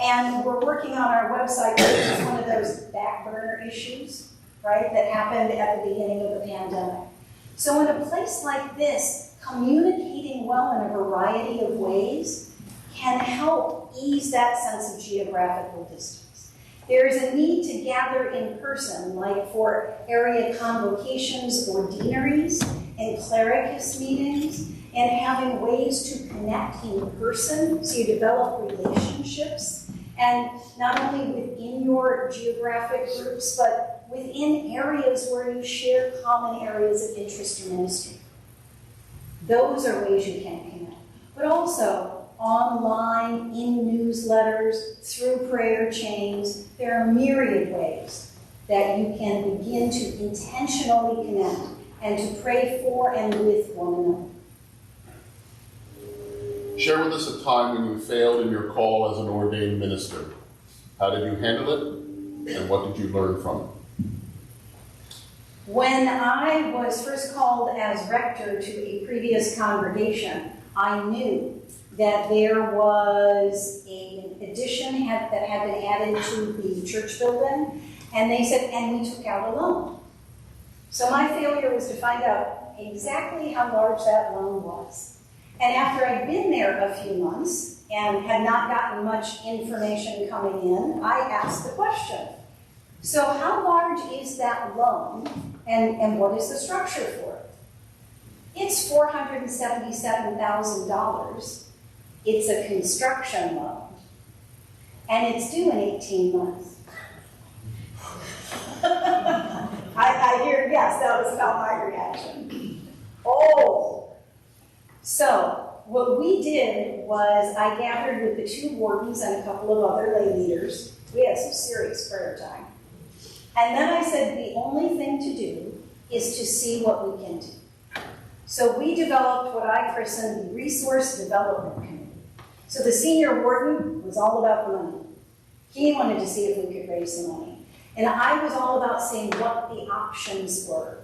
And we're working on our website, which is one of those back burner issues, right, that happened at the beginning of the pandemic. So in a place like this, communicating well in a variety of ways can help ease that sense of geographical distance. There is a need to gather in person, like for area convocations or deaneries and clericus meetings, and having ways to connect in person so you develop relationships, and not only within your geographic groups, but within areas where you share common areas of interest or ministry. Those are ways you can connect. But also, online, in newsletters, through prayer chains, there are myriad ways that you can begin to intentionally connect and to pray for and with one another. Share with us a time when you failed in your call as an ordained minister. How did you handle it, and what did you learn from it? When I was first called as rector to a previous congregation, I knew that there was an addition that had been added to the church building, and they said, and we took out a loan. So my failure was to find out exactly how large that loan was. And after I'd been there a few months and had not gotten much information coming in, I asked the question, so how large is that loan, and what is the structure for it? It's $477,000. It's a construction loan, and it's due in 18 months. Yes, that was about my reaction. Oh. So, what we did was I gathered with the 2 wardens and a couple of other lay leaders. We had some serious prayer time. And then I said the only thing to do is to see what we can do. So we developed what I christened the Resource Development Committee. So the senior warden was all about the money. He wanted to see if we could raise some money. And I was all about seeing what the options were.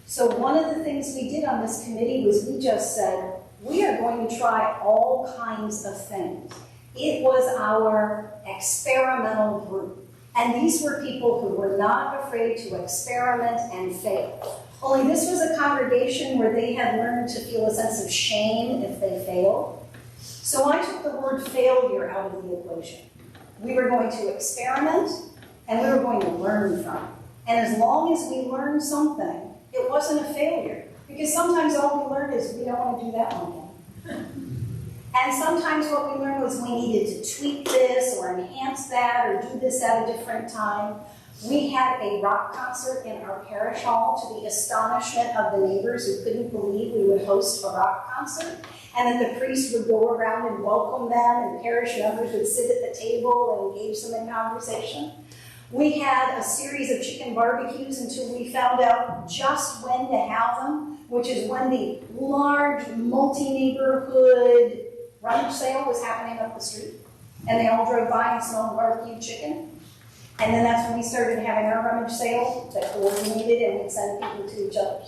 So one of the things we did on this committee was we just said, we are going to try all kinds of things. It was our experimental group. And these were people who were not afraid to experiment and fail. Only this was a congregation where they had learned to feel a sense of shame if they failed. So I took the word failure out of the equation. We were going to experiment, and we were going to learn from it. And as long as we learned something, it wasn't a failure. Because sometimes all we learned is we don't want to do that one again. And sometimes what we learned was we needed to tweak this or enhance that or do this at a different time. We had a rock concert in our parish hall to the astonishment of the neighbors who couldn't believe we would host a rock concert. And then the priest would go around and welcome them, and parish members would sit at the table and engage them in conversation. We had a series of chicken barbecues until we found out just when to have them, which is when the large multi-neighborhood rummage sale was happening up the street. And they all drove by and smelled barbecue chicken. And then that's when we started having our rummage sale that coordinated, and we'd send people to each other.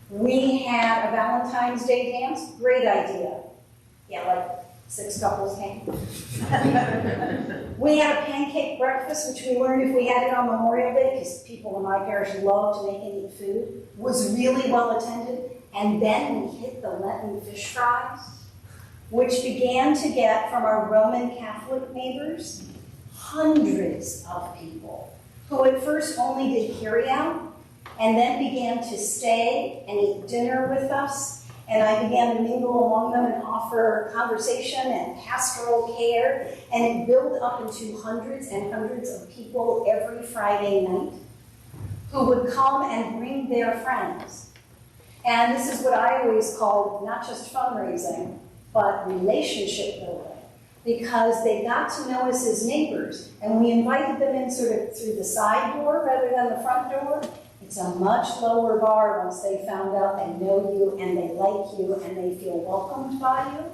We had a Valentine's Day dance. Great idea. Yeah, like 6 couples came. We had a pancake breakfast, which we learned if we had it on Memorial Day, because people in my parish love to make and eat food, was really well attended. And then we hit the Lenten fish fries, which began to get from our Roman Catholic neighbors hundreds of people who at first only did carry-out and then began to stay and eat dinner with us. And I began to mingle among them and offer conversation and pastoral care. And it built up into hundreds and hundreds of people every Friday night who would come and bring their friends. And this is what I always called not just fundraising, but relationship building. Because they got to know us as neighbors, and we invited them in sort of through the side door rather than the front door. It's a much lower bar once they found out they know you and they like you and they feel welcomed by you,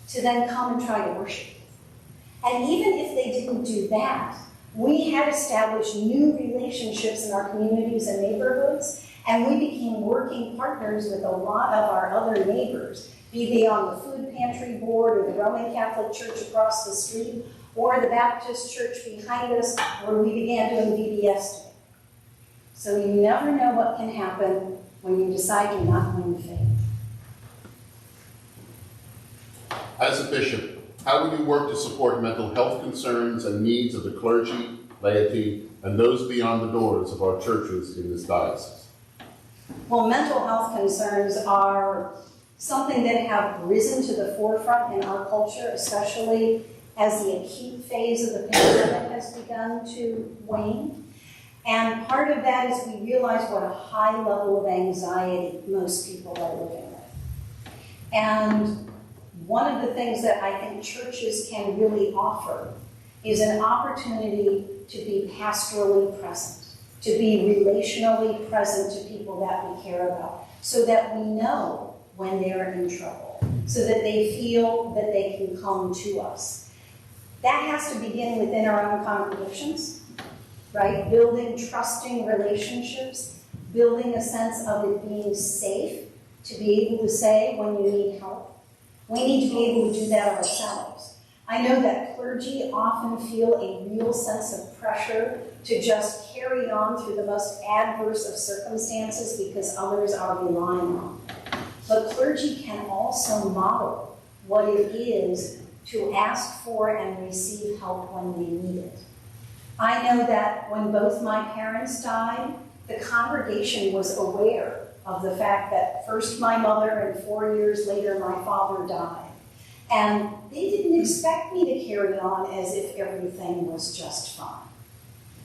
to then come and try to worship you. And even if they didn't do that, we had established new relationships in our communities and neighborhoods, and we became working partners with a lot of our other neighbors, be they on the food pantry board or the Roman Catholic Church across the street or the Baptist church behind us, where we began doing VBS together. So you never know what can happen when you decide you're not going to fail. As a bishop, how will you work to support mental health concerns and needs of the clergy, laity, and those beyond the doors of our churches in this diocese? Well, mental health concerns are something that have risen to the forefront in our culture, especially as the acute phase of the pandemic has begun to wane. And part of that is we realize what a high level of anxiety most people are living with. And one of the things that I think churches can really offer is an opportunity to be pastorally present, to be relationally present to people that we care about, so that we know when they're in trouble, so that they feel that they can come to us. That has to begin within our own congregations, right? Building trusting relationships, building a sense of it being safe to be able to say when you need help. We need to be able to do that ourselves. I know that clergy often feel a real sense of pressure to just carry on through the most adverse of circumstances because others are relying on them. But clergy can also model what it is to ask for and receive help when they need it. I know that when both my parents died, the congregation was aware of the fact that first my mother and 4 years later my father died. And they didn't expect me to carry on as if everything was just fine.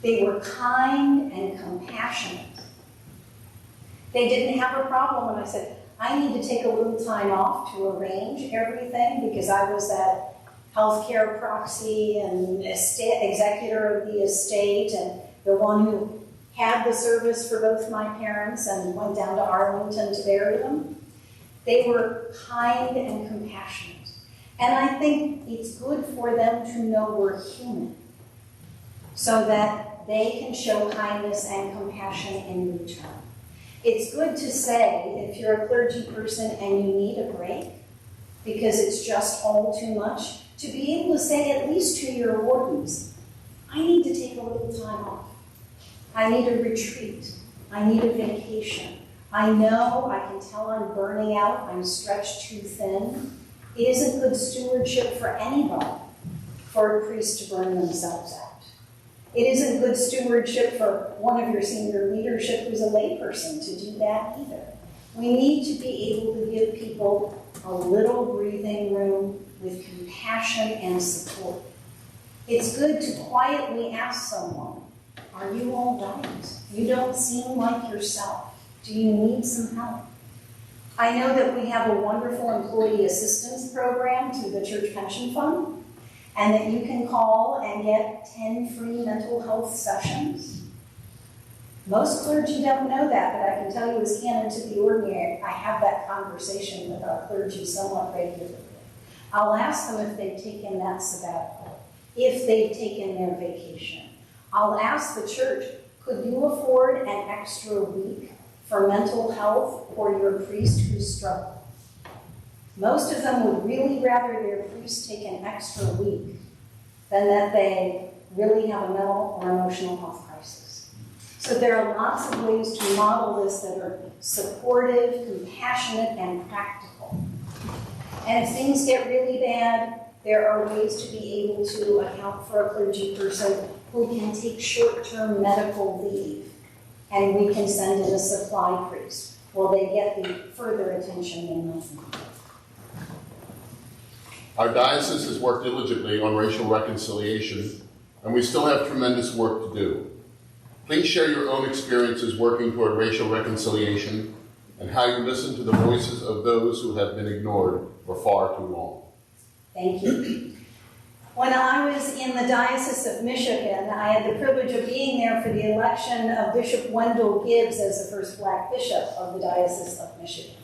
They were kind and compassionate, They didn't have a problem when I said, I need to take a little time off to arrange everything because I was that healthcare proxy and executor of the estate and the one who had the service for both my parents and went down to Arlington to bury them. They were kind and compassionate. And I think it's good for them to know we're human so that they can show kindness and compassion in return. It's good to say, if you're a clergy person and you need a break, because it's just all too much, to be able to say at least to your wardens, I need to take a little time off. I need a retreat. I need a vacation. I know, I can tell I'm burning out, I'm stretched too thin. It isn't good stewardship for anybody for a priest to burn themselves out. It isn't good stewardship for one of your senior leadership who's a layperson to do that either. We need to be able to give people a little breathing room with compassion and support. It's good to quietly ask someone, are you all right? You don't seem like yourself. Do you need some help? I know that we have a wonderful employee assistance program through the church pension fund, and that you can call and get 10 free mental health sessions. Most clergy don't know that, but I can tell you as canon to the ordinary, I have that conversation with our clergy somewhat regularly. I'll ask them if they've taken that sabbatical, if they've taken their vacation. I'll ask the church, could you afford an extra week for mental health for your priest who's struggling? Most of them would really rather their priest take an extra week than that they really have a mental or emotional health crisis. So there are lots of ways to model this that are supportive, compassionate, and practical. And if things get really bad, there are ways to be able to account for a clergy person who can take short-term medical leave, and we can send in a supply priest while they get the further attention they might need. Our diocese has worked diligently on racial reconciliation, and we still have tremendous work to do. Please share your own experiences working toward racial reconciliation and how you listen to the voices of those who have been ignored for far too long. Thank you. When I was in the Diocese of Michigan, I had the privilege of being there for the election of Bishop Wendell Gibbs as the first Black bishop of the Diocese of Michigan.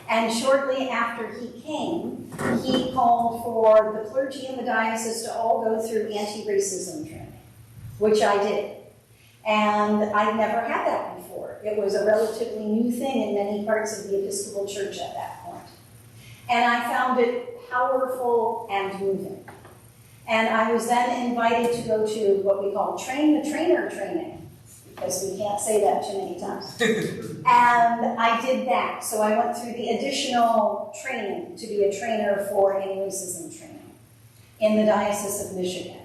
And shortly after he came, he called for the clergy in the diocese to all go through anti-racism training, which I did. And I'd never had that before. It was a relatively new thing in many parts of the Episcopal Church at that point. And I found it powerful and moving. And I was then invited to go to what we call train the trainer training, because we can't say that too many times. And I did that. So I went through the additional training to be a trainer for anti-racism training in the Diocese of Michigan.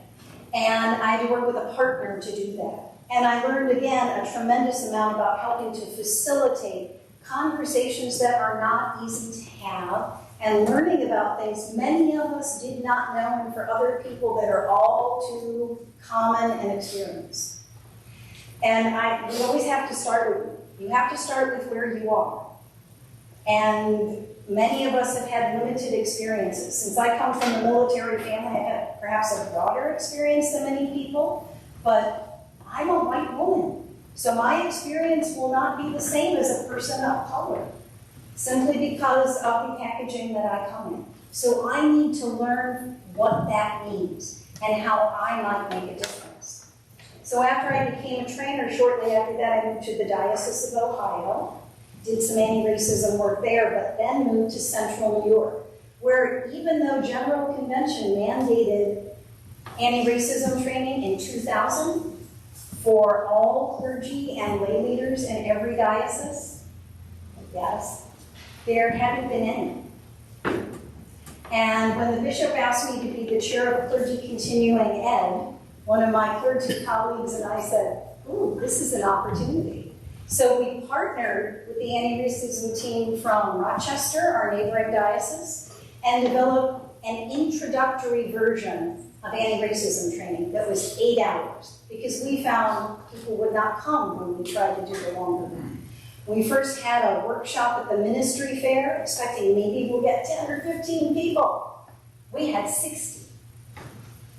And I had to work with a partner to do that. And I learned, again, a tremendous amount about helping to facilitate conversations that are not easy to have, and learning about things many of us did not know, and for other people that are all too common and experienced. And we always have to start with where you are. And many of us have had limited experiences. Since I come from a military family, I had perhaps a broader experience than many people, but I'm a white woman. So my experience will not be the same as a person of color, simply because of the packaging that I come in. So I need to learn what that means and how I might make a difference. So after I became a trainer, shortly after that, I moved to the Diocese of Ohio, did some anti-racism work there, but then moved to Central New York, where even though General Convention mandated anti-racism training in 2000 for all clergy and lay leaders in every diocese, yes, there hadn't been any. And when the bishop asked me to be the chair of clergy continuing ed, one of my clergy colleagues and I said, ooh, this is an opportunity. So we partnered with the anti-racism team from Rochester, our neighboring diocese, and developed an introductory version of anti-racism training that was 8 hours, because we found people would not come when we tried to do the longer one. We first had a workshop at the ministry fair, expecting maybe we'll get 10 or 15 people. We had 60.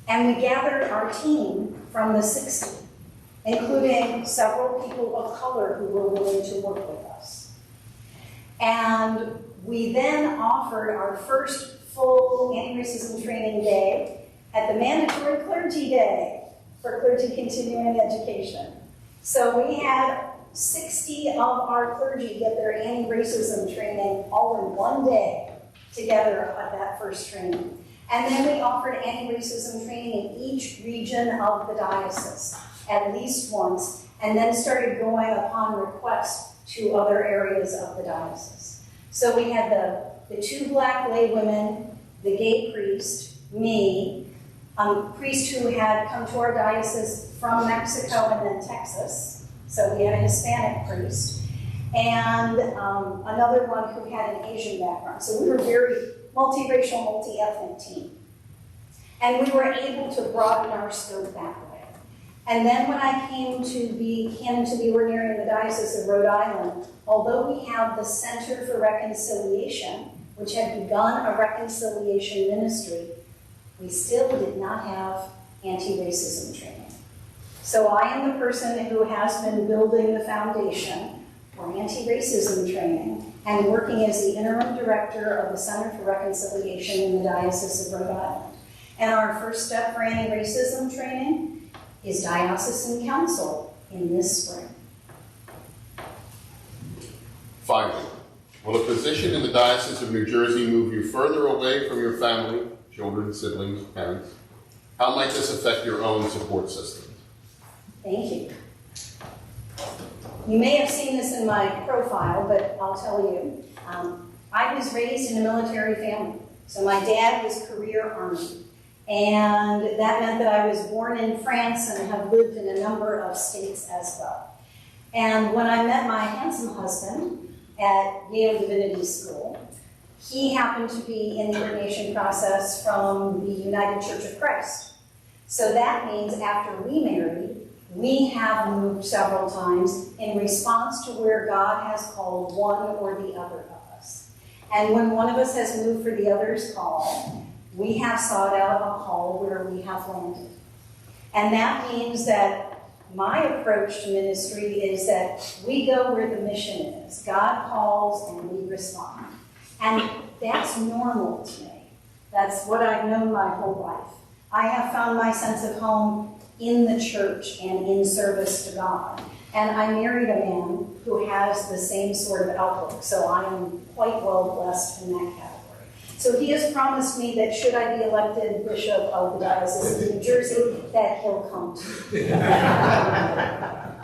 And we gathered our team from the 60, including several people of color who were willing to work with us. And we then offered our first full anti-racism training day at the mandatory clergy day for clergy continuing education. So we had 60 of our clergy get their anti-racism training all in one day together at that first training. And then we offered anti-racism training in each region of the diocese at least once, and then started going upon request to other areas of the diocese. So we had the 2 black lay women, the gay priest, me, priest who had come to our diocese from Mexico and then Texas. So we had a Hispanic priest, and another one who had an Asian background. So we were a very multiracial, multi-ethnic team. And we were able to broaden our scope that way. And then when I came to be ordinary in the Diocese of Rhode Island, although we have the Center for Reconciliation, which had begun a reconciliation ministry, we still did not have anti-racism training. So I am the person who has been building the foundation for anti-racism training and working as the interim director of the Center for Reconciliation in the Diocese of Rhode Island. And our first step for anti-racism training is Diocesan Council in this spring. Finally, will a position in the Diocese of New Jersey move you further away from your family, children, siblings, parents? How might this affect your own support systems? Thank you. You may have seen this in my profile, but I'll tell you. I was raised in a military family. So my dad was career Army. And that meant that I was born in France and have lived in a number of states as well. And when I met my handsome husband at Yale Divinity School, he happened to be in the ordination process from the United Church of Christ. So that means after we married, we have moved several times in response to where God has called one or the other of us. And when one of us has moved for the other's call, we have sought out a call where we have landed. And that means that my approach to ministry is that we go where the mission is. God calls and we respond. And that's normal to me. That's what I've known my whole life. I have found my sense of home in the church and in service to God. And I married a man who has the same sort of outlook, so I am quite well blessed in that category. So he has promised me that should I be elected Bishop of the Diocese of New Jersey, that he'll come to me.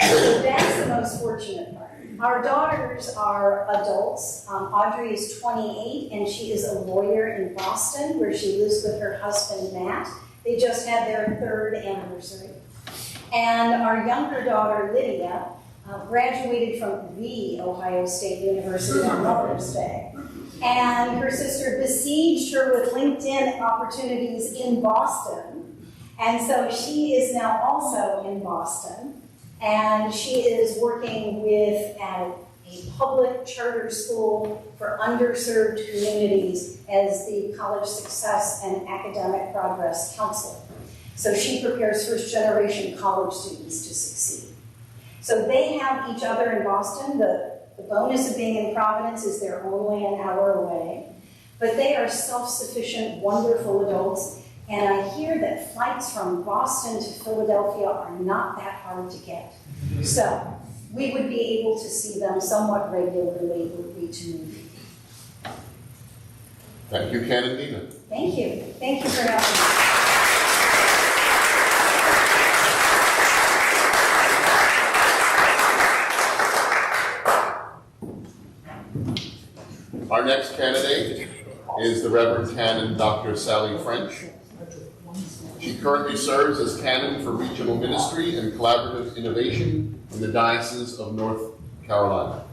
So that's the most fortunate part. Our daughters are adults. Audrey is 28, and she is a lawyer in Boston, where she lives with her husband, Matt. They just had their 3rd anniversary. And our younger daughter, Lydia, graduated from the Ohio State University on Mother's Day. And her sister besieged her with LinkedIn opportunities in Boston. And so she is now also in Boston. And she is working with a public charter school for underserved communities as the College Success and Academic Progress Counselor. So she prepares first-generation college students to succeed. So they have each other in Boston. The bonus of being in Providence is they're only an hour away. But they are self-sufficient, wonderful adults. And I hear that flights from Boston to Philadelphia are not that hard to get. So we would be able to see them somewhat regularly were we to move. Thank you, Ken and Dina. Thank you. Thank you for having me. Our next candidate is the Reverend Canon Dr. Sally French. She currently serves as Canon for Regional Ministry and Collaborative Innovation in the Diocese of North Carolina.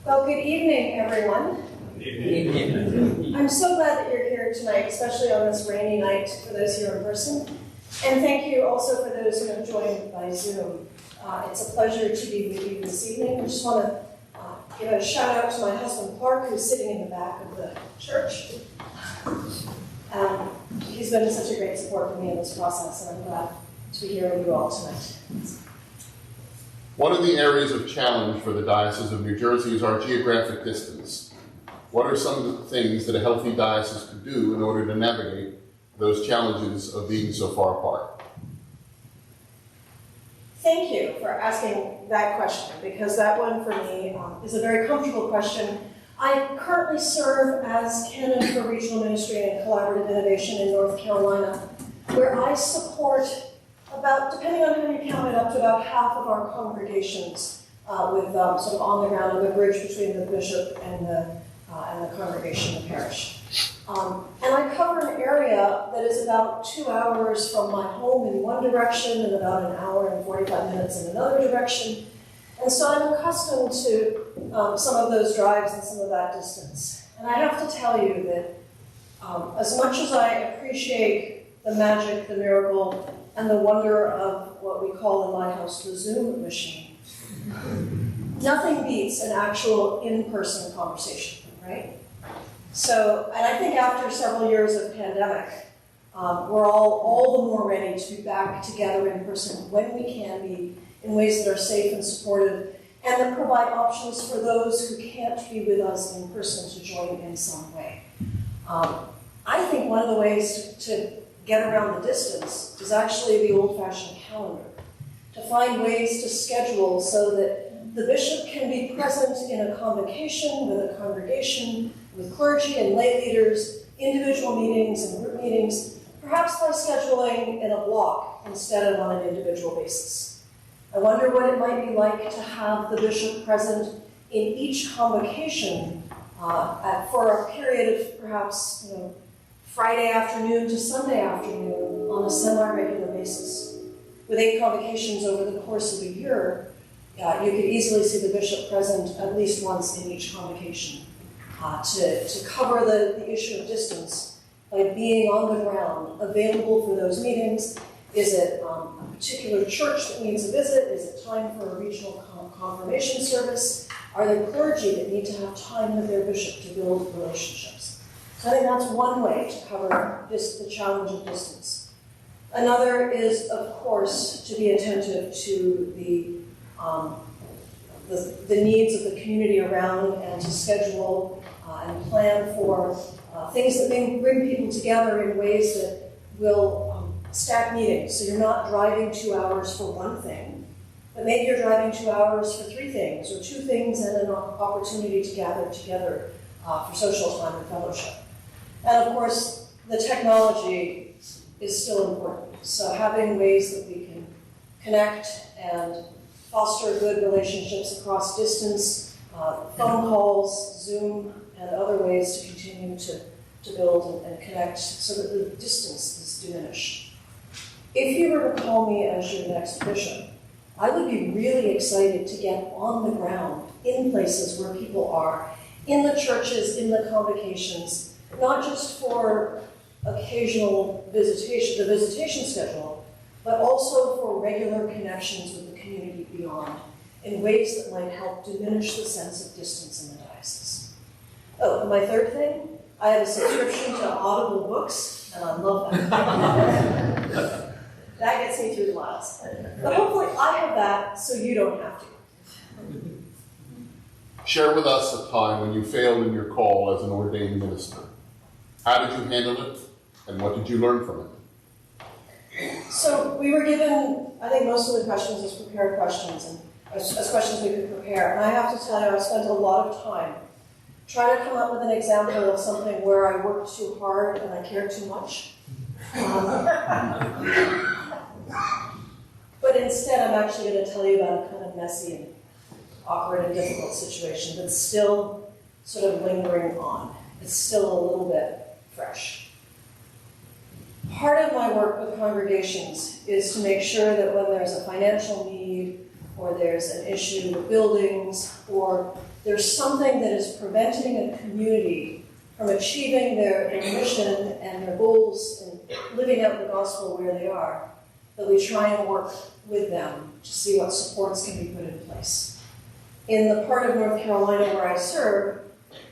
Well, good evening, everyone. Good evening. I'm so glad that you're here tonight, especially on this rainy night for those here in person. And thank you also for those who have joined by Zoom. It's a pleasure to be with you this evening. I just want to give a shout out to my husband Clark, who's sitting in the back of the church. He's been such a great support for me in this process, and I'm glad to be here with you all tonight. One of the areas of challenge for the Diocese of New Jersey is our geographic distance. What are some of the things that a healthy diocese could do in order to navigate those challenges of being so far apart? Thank you for asking that question, because that one for me is a very comfortable question. I currently serve as canon for regional ministry and collaborative innovation in North Carolina, where I support about, depending on how you count it, up to about half of our congregations with sort of on the ground, on the bridge between the bishop and the congregation, the parish. And I cover an area that is about 2 hours from my home in one direction and about an hour and 45 minutes in another direction. And so I'm accustomed to some of those drives and some of that distance. And I have to tell you that as much as I appreciate the magic, the miracle, and the wonder of what we call in my house the Zoom machine, nothing beats an actual in-person conversation, right? So, and I think after several years of pandemic, we're all the more ready to be back together in person when we can be, in ways that are safe and supportive, and that provide options for those who can't be with us in person to join in some way. I think one of the ways to get around the distance is actually the old-fashioned calendar, to find ways to schedule so that the bishop can be present in a convocation with a congregation, with clergy and lay leaders, individual meetings and group meetings, perhaps by scheduling in a block instead of on an individual basis. I wonder what it might be like to have the bishop present in each convocation for a period of perhaps Friday afternoon to Sunday afternoon on a semi-regular basis. With 8 convocations over the course of a year, you could easily see the bishop present at least once in each convocation to cover the issue of distance by being on the ground, available for those meetings. Is it a particular church that needs a visit? Is it time for a regional confirmation service? Are there clergy that need to have time with their bishop to build relationships? So I think that's one way to cover the challenge of distance. Another is, of course, to be attentive to the needs of the community around and to schedule and plan for things that may bring people together in ways that will stack meetings. So you're not driving 2 hours for one thing, but maybe you're driving 2 hours for 3 things, or 2 things and an opportunity to gather together for social time and fellowship. And of course, the technology is still important. So having ways that we can connect and foster good relationships across distance, phone calls, Zoom, and other ways to continue to build and connect so that the distance is diminished. If you were to call me as your next bishop, I would be really excited to get on the ground in places where people are, in the churches, in the convocations, not just for occasional visitation, the visitation schedule, but also for regular connections with the community beyond, in ways that might help diminish the sense of distance in the diocese. Oh, and my third thing, I have a subscription to Audible books, and I love that. That gets me through the miles. But hopefully I have that so you don't have to. Share with us a time when you failed in your call as an ordained minister. How did you handle it, and what did you learn from it? So we were given, I think, most of the questions as prepared questions, and as questions we could prepare. And I have to tell you, I spent a lot of time trying to come up with an example of something where I worked too hard and I cared too much. But instead, I'm actually going to tell you about a kind of messy and awkward and difficult situation that's still sort of lingering on. It's still a little bit fresh. Part of my work with congregations is to make sure that when there's a financial need, or there's an issue with buildings, or there's something that is preventing a community from achieving their mission and their goals living out the gospel where they are, that we try and work with them to see what supports can be put in place. In the part of North Carolina where I serve,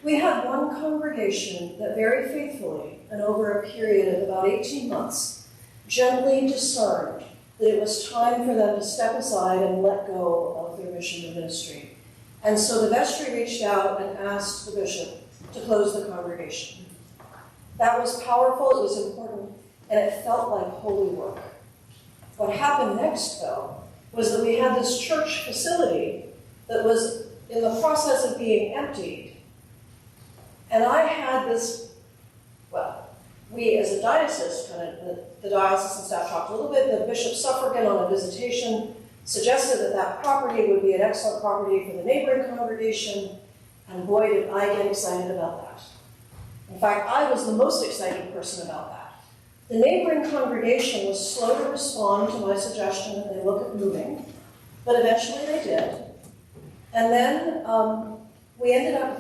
we had one congregation that very faithfully, and over a period of about 18 months, gently discerned that it was time for them to step aside and let go of their mission and ministry. And so the vestry reached out and asked the bishop to close the congregation. That was powerful, it was important, and it felt like holy work. What happened next, though, was that we had this church facility that was in the process of being emptied. And I had this, well, we as a diocese, the diocesan staff talked a little bit, the Bishop Suffragan on a visitation suggested that that property would be an excellent property for the neighboring congregation, and boy, did I get excited about that. In fact, I was the most excited person about that. The neighboring congregation was slow to respond to my suggestion that they look at moving, but eventually they did. And then we ended up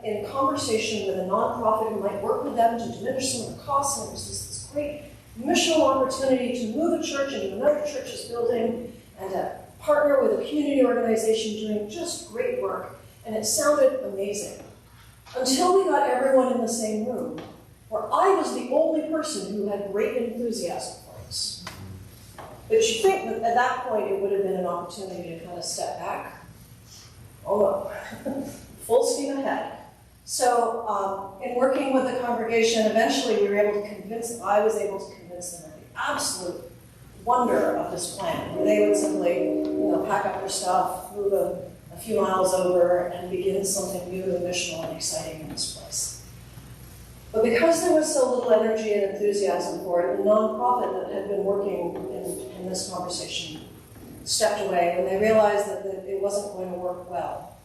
in conversation with a nonprofit who might work with them to diminish some of the costs, and it was this great missional opportunity to move a church into another church's building and to partner with a community organization doing just great work, and it sounded amazing. Until we got everyone in the same room, where I was the only person who had great enthusiasm for this. But you think that at that point it would have been an opportunity to kind of step back? Oh no, full steam ahead. So in working with the congregation, eventually I was able to convince them of the absolute wonder of this plan, where they would simply pack up their stuff, move a few miles over, and begin something new and missional and exciting in this place. But because there was so little energy and enthusiasm for it, the nonprofit that had been working in this conversation stepped away when they realized that it wasn't going to work well.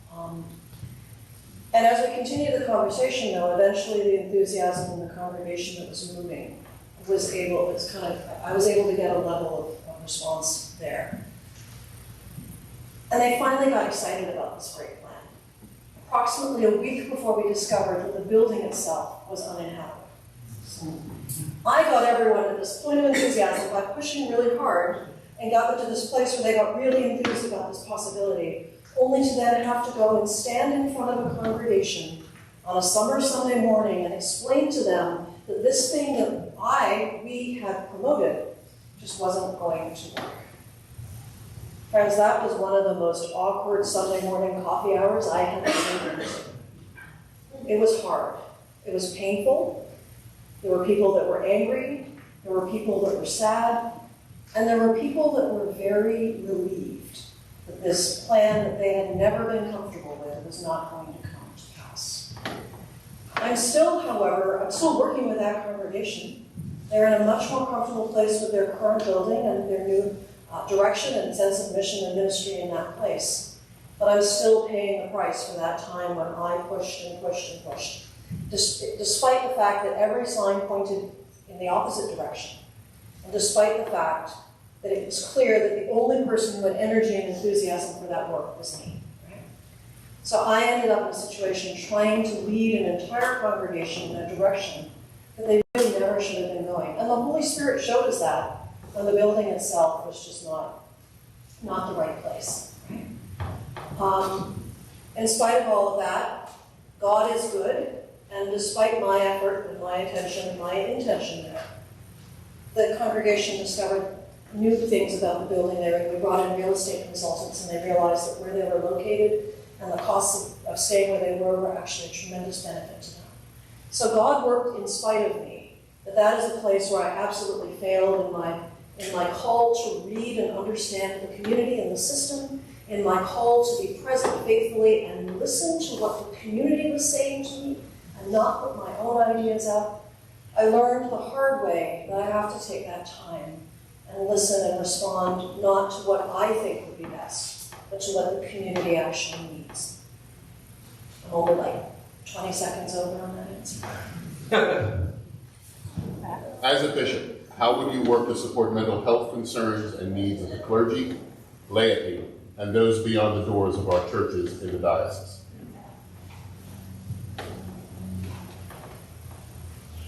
And as we continued the conversation, though, eventually the enthusiasm in the congregation that was moving I was able to get a level of response there. And they finally got excited about this great plan. Approximately a week before we discovered that the building itself was uninhabitable. I got everyone to this point of enthusiasm by pushing really hard and got them to this place where they got really enthused about this possibility, only to then have to go and stand in front of a congregation on a summer Sunday morning and explain to them that this thing that we had promoted just wasn't going to work. Friends, that was one of the most awkward Sunday morning coffee hours I had ever been to. It was hard. It was painful. There were people that were angry. There were people that were sad. And there were people that were very relieved that this plan that they had never been comfortable with was not going to come to pass. I'm still working with that congregation. They're in a much more comfortable place with their current building and their new direction and sense of mission and ministry in that place. But I'm still paying the price for that time when I pushed and pushed and pushed, despite the fact that every sign pointed in the opposite direction, and despite the fact that it was clear that the only person who had energy and enthusiasm for that work was me. Right? So I ended up in a situation trying to lead an entire congregation in a direction that they really never should have been going. And the Holy Spirit showed us that when the building itself was just not the right place. In spite of all of that, God is good, and despite my effort and my attention and my intention there, the congregation discovered new things about the building there, and we brought in real estate consultants, and they realized that where they were located and the costs of staying where they were actually a tremendous benefit to them. So God worked in spite of me, but that is a place where I absolutely failed in my call to read and understand the community and the system, in my call to be present faithfully and listen to what the community was saying to me and not put my own ideas out. I learned the hard way that I have to take that time and listen and respond not to what I think would be best, but to what the community actually needs. I'm only like 20 seconds over on that answer. As a bishop, how would you work to support mental health concerns and needs of the clergy, laity, and those beyond the doors of our churches in the diocese?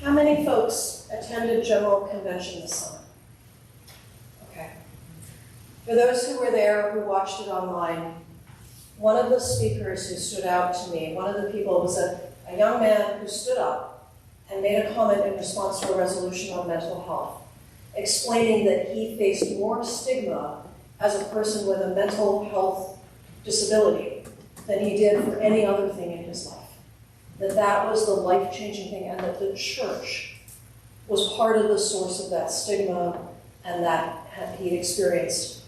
I'm many folks attended General Convention this summer? Okay. For those who were there, who watched it online, one of the speakers who stood out to me, one of the people was a young man who stood up and made a comment in response to a resolution on mental health, explaining that he faced more stigma as a person with a mental health disability than he did for any other thing in his life. That was the life-changing thing, and that the church was part of the source of that stigma, and that he experienced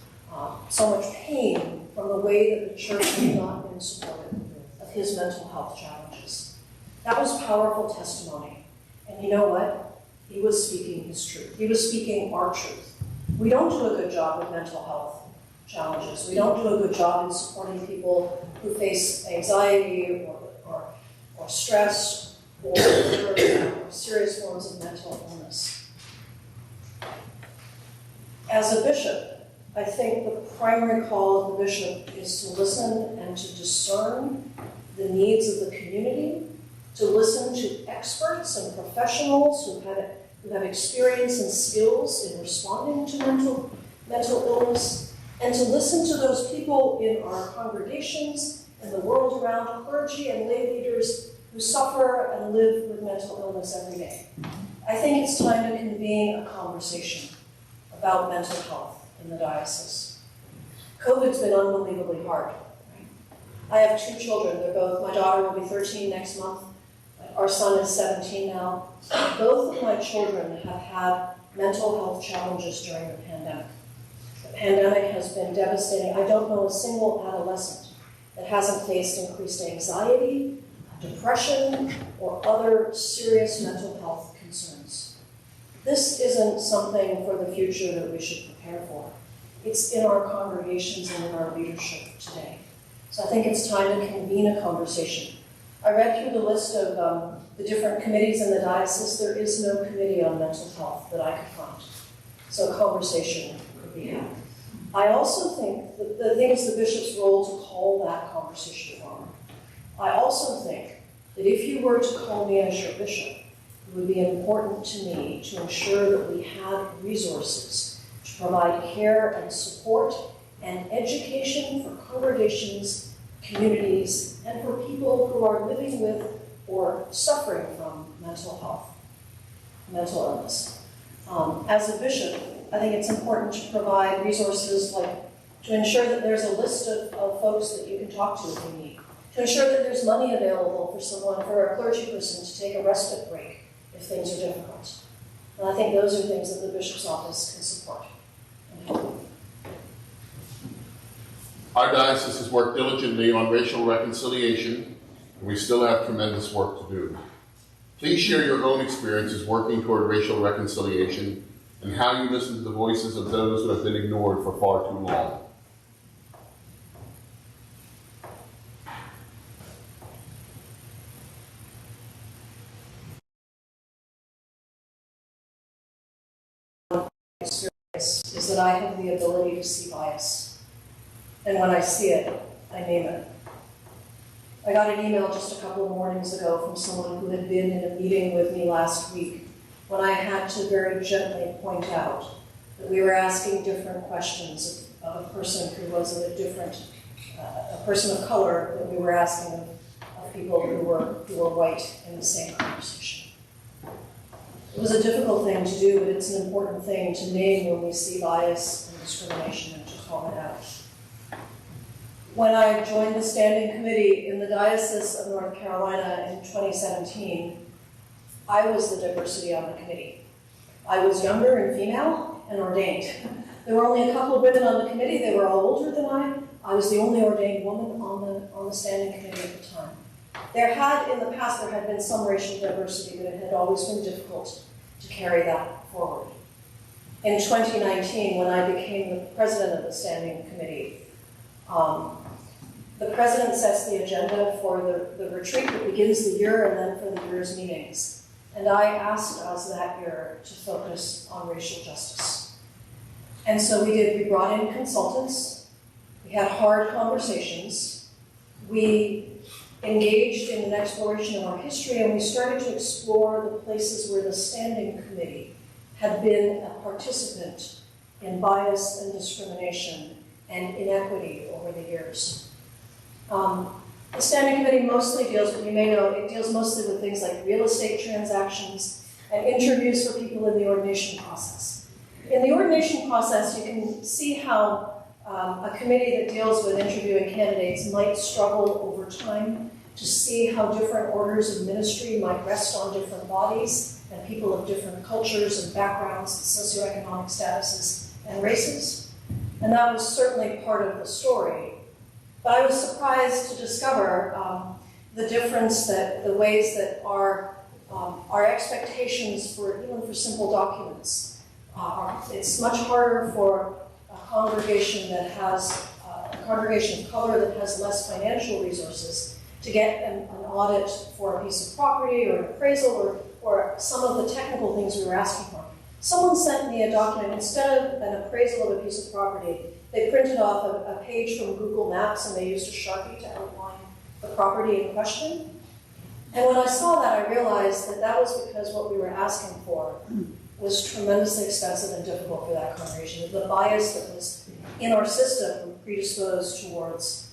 so much pain from the way that the church had not been supportive of his mental health challenges. That was powerful testimony. And you know what? He was speaking his truth. He was speaking our truth. We don't do a good job with mental health challenges. We don't do a good job in supporting people who face anxiety or stress or serious forms of mental illness. As a bishop, I think the primary call of the bishop is to listen and to discern the needs of the community, to listen to experts and professionals who have experience and skills in responding to mental illness, and to listen to those people in our congregations and the world around, clergy and lay leaders who suffer and live with mental illness every day. I think it's time to convene a conversation about mental health in the diocese. COVID's been unbelievably hard. I have two children. My daughter will be 13 next month. Our son is 17 now. Both of my children have had mental health challenges during the pandemic. The pandemic has been devastating. I don't know a single adolescent that hasn't faced increased anxiety, depression, or other serious mental health concerns. This isn't something for the future that we should prepare for. It's in our congregations and in our leadership today. So I think it's time to convene a conversation. I read through the list of the different committees in the diocese. There is no committee on mental health that I could find. So a conversation could be had. I also think that the thing is the bishop's role to call that conversation forward. I also think that if you were to call me as your bishop, it would be important to me to ensure that we had resources to provide care and support and education for congregations, communities, and for people who are living with or suffering from mental illness. As a bishop, I think it's important to provide resources to ensure that there's a list of folks that you can talk to if you need, to ensure that there's money available for a clergy person to take a respite break if things are difficult. And I think those are things that the bishop's office can support and help. Our diocese has worked diligently on racial reconciliation, and we still have tremendous work to do. Please share your own experiences working toward racial reconciliation and how you listen to the voices of those who have been ignored for far too long. Experience is that I have the ability to see bias. And when I see it, I name it. I got an email just a couple of mornings ago from someone who had been in a meeting with me last week when I had to very gently point out that we were asking different questions of a person who was a person of color, that we were asking of people who were white in the same conversation. It was a difficult thing to do, but it's an important thing to name when we see bias and discrimination and to call it out. When I joined the standing committee in the Diocese of North Carolina in 2017, I was the diversity on the committee. I was younger and female and ordained. There were only a couple of women on the committee. They were all older than I. I was the only ordained woman on the standing committee at the time. In the past, there had been some racial diversity, but it had always been difficult to carry that forward. In 2019, when I became the president of the standing committee, the president sets the agenda for the retreat that begins the year and then for the year's meetings. And I asked us that year to focus on racial justice. And so we brought in consultants, we had hard conversations, we engaged in an exploration of our history, and we started to explore the places where the Standing Committee had been a participant in bias and discrimination and inequity over the years. The Standing Committee mostly deals, you may know, it deals mostly with things like real estate transactions and interviews for people in the ordination process. In the ordination process, you can see how a committee that deals with interviewing candidates might struggle over time to see how different orders of ministry might rest on different bodies and people of different cultures and backgrounds, socioeconomic statuses, and races. And that was certainly part of the story. But I was surprised to discover the difference, that the ways that our expectations for, even for simple documents, it's much harder for a congregation that has, a congregation of color that has less financial resources to get an audit for a piece of property or an appraisal or some of the technical things we were asking for. Someone sent me a document, instead of an appraisal of a piece of property, they printed off a page from Google Maps and they used a Sharpie to outline the property in question. And when I saw that, I realized that that was because what we were asking for was tremendously expensive and difficult for that congregation. The bias that was in our system predisposed towards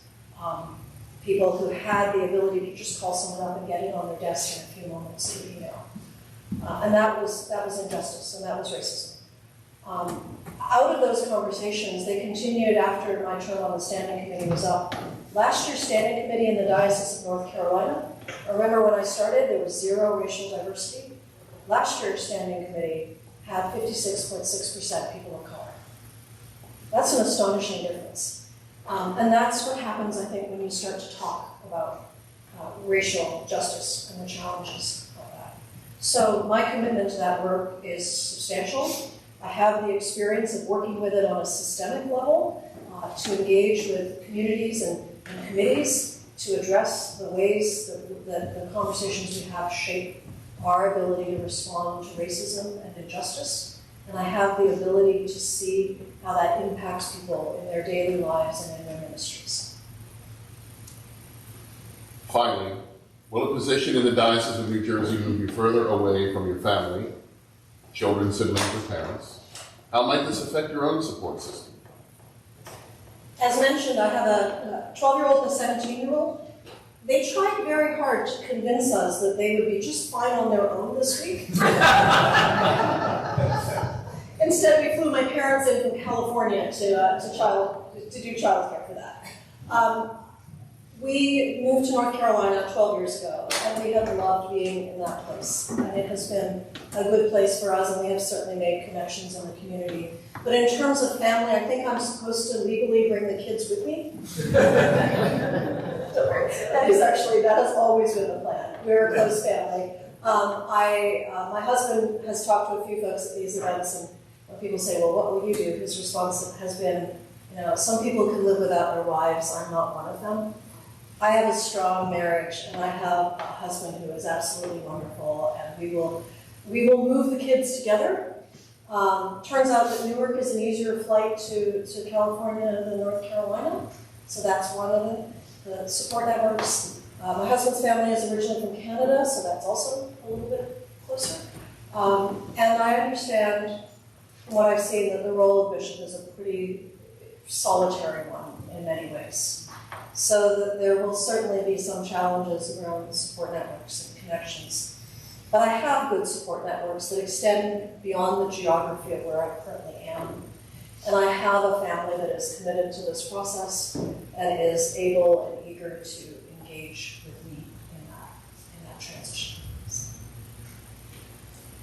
people who had the ability to just call someone up and get it on their desk in a few moments through email. And that was injustice, and that was racism. Out of those conversations, they continued after my term on the Standing Committee was up. Last year's Standing Committee in the Diocese of North Carolina, I remember when I started, there was 0 racial diversity. Last year's Standing Committee had 56.6% people of color. That's an astonishing difference. And that's what happens, I think, when you start to talk about racial justice and the challenges of that. So my commitment to that work is substantial. I have the experience of working with it on a systemic level to engage with communities and committees to address the ways that the conversations we have shape our ability to respond to racism and injustice. And I have the ability to see how that impacts people in their daily lives and in their ministries. Finally, will a position in the Diocese of New Jersey move you further away from your family, children, siblings, or parents? How might this affect your own support system? As mentioned, I have a 12-year-old and a 17-year-old. They tried very hard to convince us that they would be just fine on their own this week. Instead, we flew my parents in from California to do childcare for that. We moved to North Carolina 12 years ago, and we have loved being in that place. And it has been a good place for us, and we have certainly made connections in the community. But in terms of family, I think I'm supposed to legally bring the kids with me. That has always been the plan. We're a close family. My husband has talked to a few folks at these events, and when people say, well, what will you do? His response has been, some people can live without their wives. I'm not one of them. I have a strong marriage, and I have a husband who is absolutely wonderful, and we will move the kids together. Turns out that Newark is an easier flight to California than North Carolina, so that's one of the support networks. My husband's family is originally from Canada, so that's also a little bit closer. And I understand from what I've seen that the role of bishop is a pretty solitary one in many ways. So that there will certainly be some challenges around support networks and connections. But I have good support networks that extend beyond the geography of where I currently am. And I have a family that is committed to this process and is able and eager to engage with me in that transition.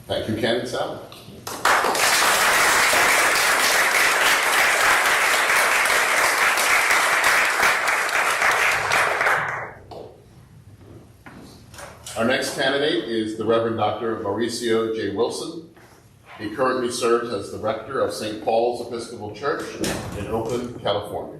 Thank you, Ken and Sally. Our next candidate is the Reverend Dr. Mauricio J. Wilson. He currently serves as the rector of St. Paul's Episcopal Church in Oakland, California.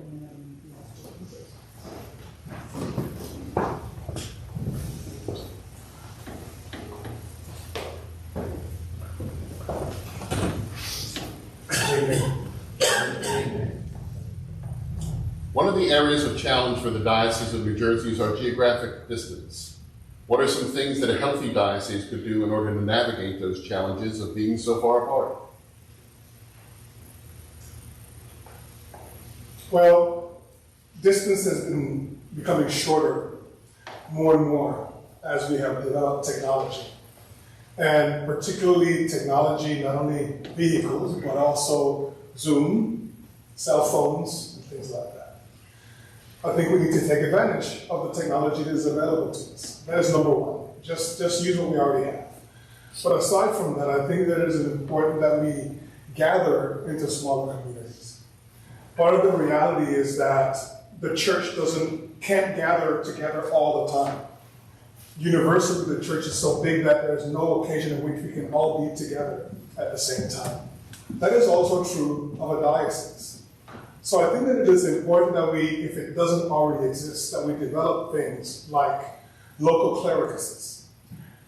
One of the areas of challenge for the Diocese of New Jersey is our geographic distance. What are some things that a healthy diocese could do in order to navigate those challenges of being so far apart? Well, distance has been becoming shorter more and more as we have developed technology. And particularly technology, not only vehicles, but also Zoom, cell phones, and things like that. I think we need to take advantage of the technology that is available to us. That is number one. Just use what we already have. But aside from that, I think that it is important that we gather into smaller communities. Part of the reality is that the church can't gather together all the time. Universally, the church is so big that there's no occasion in which we can all be together at the same time. That is also true of a diocese. So I think that it is important that we, if it doesn't already exist, that we develop things like local clericases,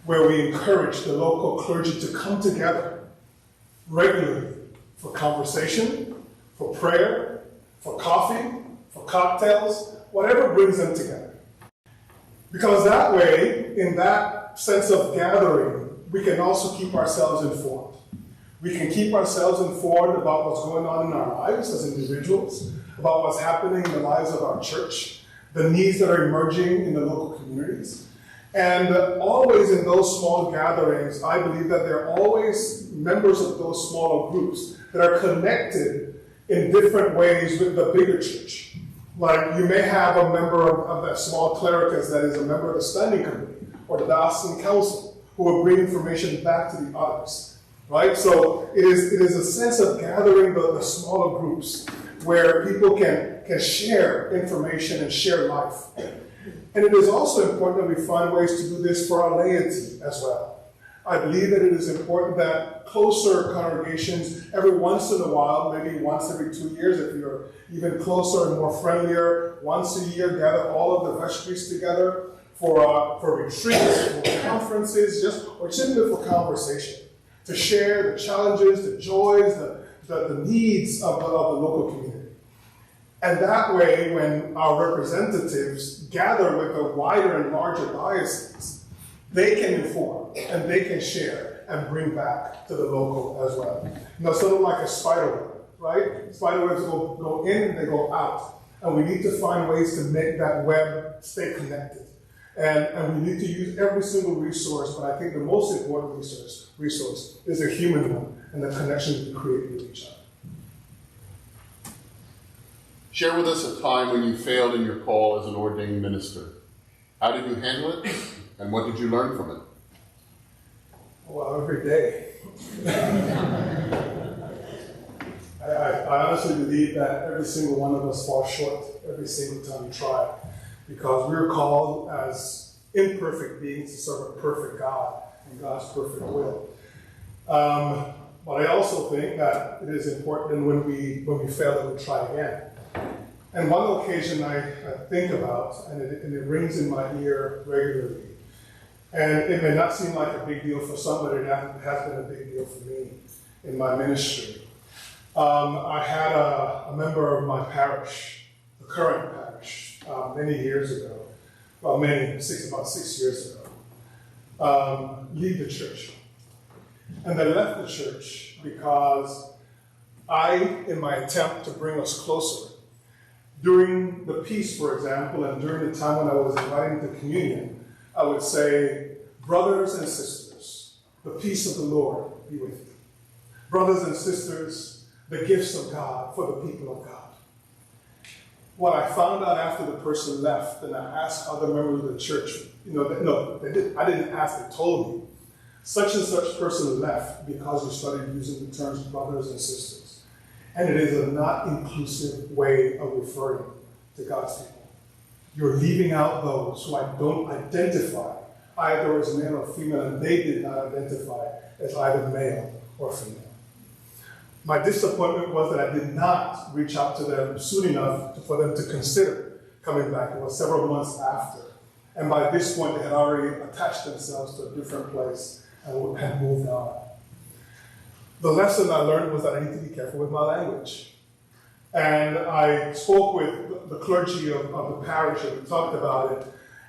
where we encourage the local clergy to come together regularly for conversation, for prayer, for coffee, for cocktails, whatever brings them together. Because that way, in that sense of gathering, we can also keep ourselves informed. We can keep ourselves informed about what's going on in our lives as individuals, about what's happening in the lives of our church, the needs that are emerging in the local communities. And always in those small gatherings, I believe that there are always members of those smaller groups that are connected in different ways with the bigger church. Like you may have a member of that small clericus that is a member of the standing committee or the diocesan council who will bring information back to the others. Right? So it is a sense of gathering the smaller groups where people can share information and share life. And it is also important that we find ways to do this for our laity as well. I believe that it is important that closer congregations, every once in a while, maybe once every 2 years, if you're even closer and more friendlier, once a year, gather all of the vestries together for retreats, for conferences, or simply for conversation, to share the challenges, the joys, the needs of the local community. And that way, when our representatives gather with a wider and larger diocese, they can inform and they can share and bring back to the local as well. Sort of like a spider web, right? Spider webs go in and they go out. And we need to find ways to make that web stay connected. And we need to use every single resource, but I think the most important resource is a human one and the connections we create with each other. Share with us a time when you failed in your call as an ordained minister. How did you handle it, and what did you learn from it? Well, every day. I honestly believe that every single one of us falls short every single time we try, because we're called as imperfect beings to serve a perfect God and God's perfect will. But I also think that it is important when we fail that we try again. And one occasion I think about, and it rings in my ear regularly, and it may not seem like a big deal for somebody, it has been a big deal for me in my ministry. I had a member of my parish, the current parish, many years ago, about 6 years ago, leave the church. And they left the church because in my attempt to bring us closer, during the peace, for example, and during the time when I was inviting to communion, I would say, brothers and sisters, the peace of the Lord be with you. Brothers and sisters, the gifts of God for the people of God. What I found out after the person left, and I asked other members of the church, I didn't ask, they told me, such and such person left because you started using the terms brothers and sisters. And it is a not inclusive way of referring to God's people. You're leaving out those who don't identify either as male or female, and they did not identify as either male or female. My disappointment was that I did not reach out to them soon enough for them to consider coming back. It was several months after. And by this point, they had already attached themselves to a different place and had moved on. The lesson I learned was that I need to be careful with my language. And I spoke with the clergy of the parish, and we talked about it.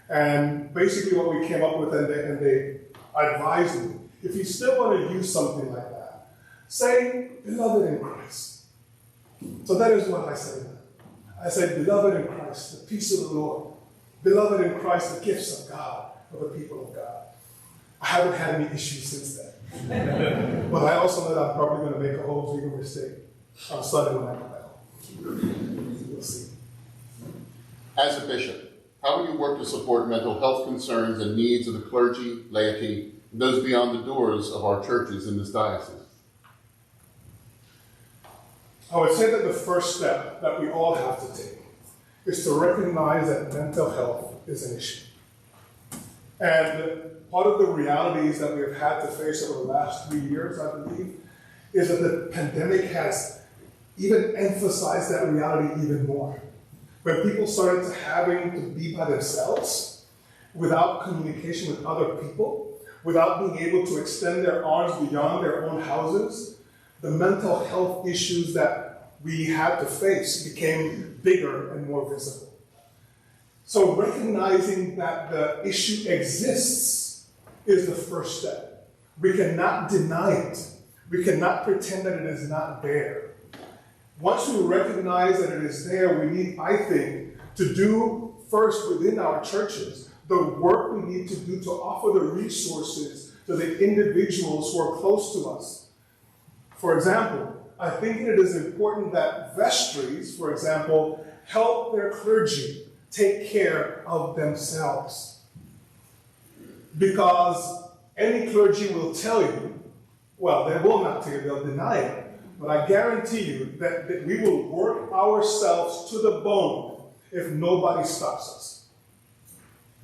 And basically what we came up with, and they advised me, if you still want to use something like that, say, beloved in Christ. So that is what I say. I say, beloved in Christ, the peace of the Lord. Beloved in Christ, the gifts of God, for the people of God. I haven't had any issues since then. But I also know that I'm probably going to make a whole legal mistake on Sunday when I come back home. We'll see. As a bishop, how will you work to support mental health concerns and needs of the clergy, laity, and those beyond the doors of our churches in this diocese? I would say that the first step that we all have to take is to recognize that mental health is an issue. And part of the realities that we have had to face over the last 3 years, I believe, is that the pandemic has even emphasized that reality even more. When people started having to be by themselves, without communication with other people, without being able to extend their arms beyond their own houses, the mental health issues that we had to face became bigger and more visible. So recognizing that the issue exists is the first step. We cannot deny it. We cannot pretend that it is not there. Once we recognize that it is there, we need, I think, to do first within our churches the work we need to do to offer the resources to the individuals who are close to us. For example, I think it is important that vestries, for example, help their clergy take care of themselves. Because any clergy will tell you, well, they will not tell you, they'll deny it, but I guarantee you that we will work ourselves to the bone if nobody stops us.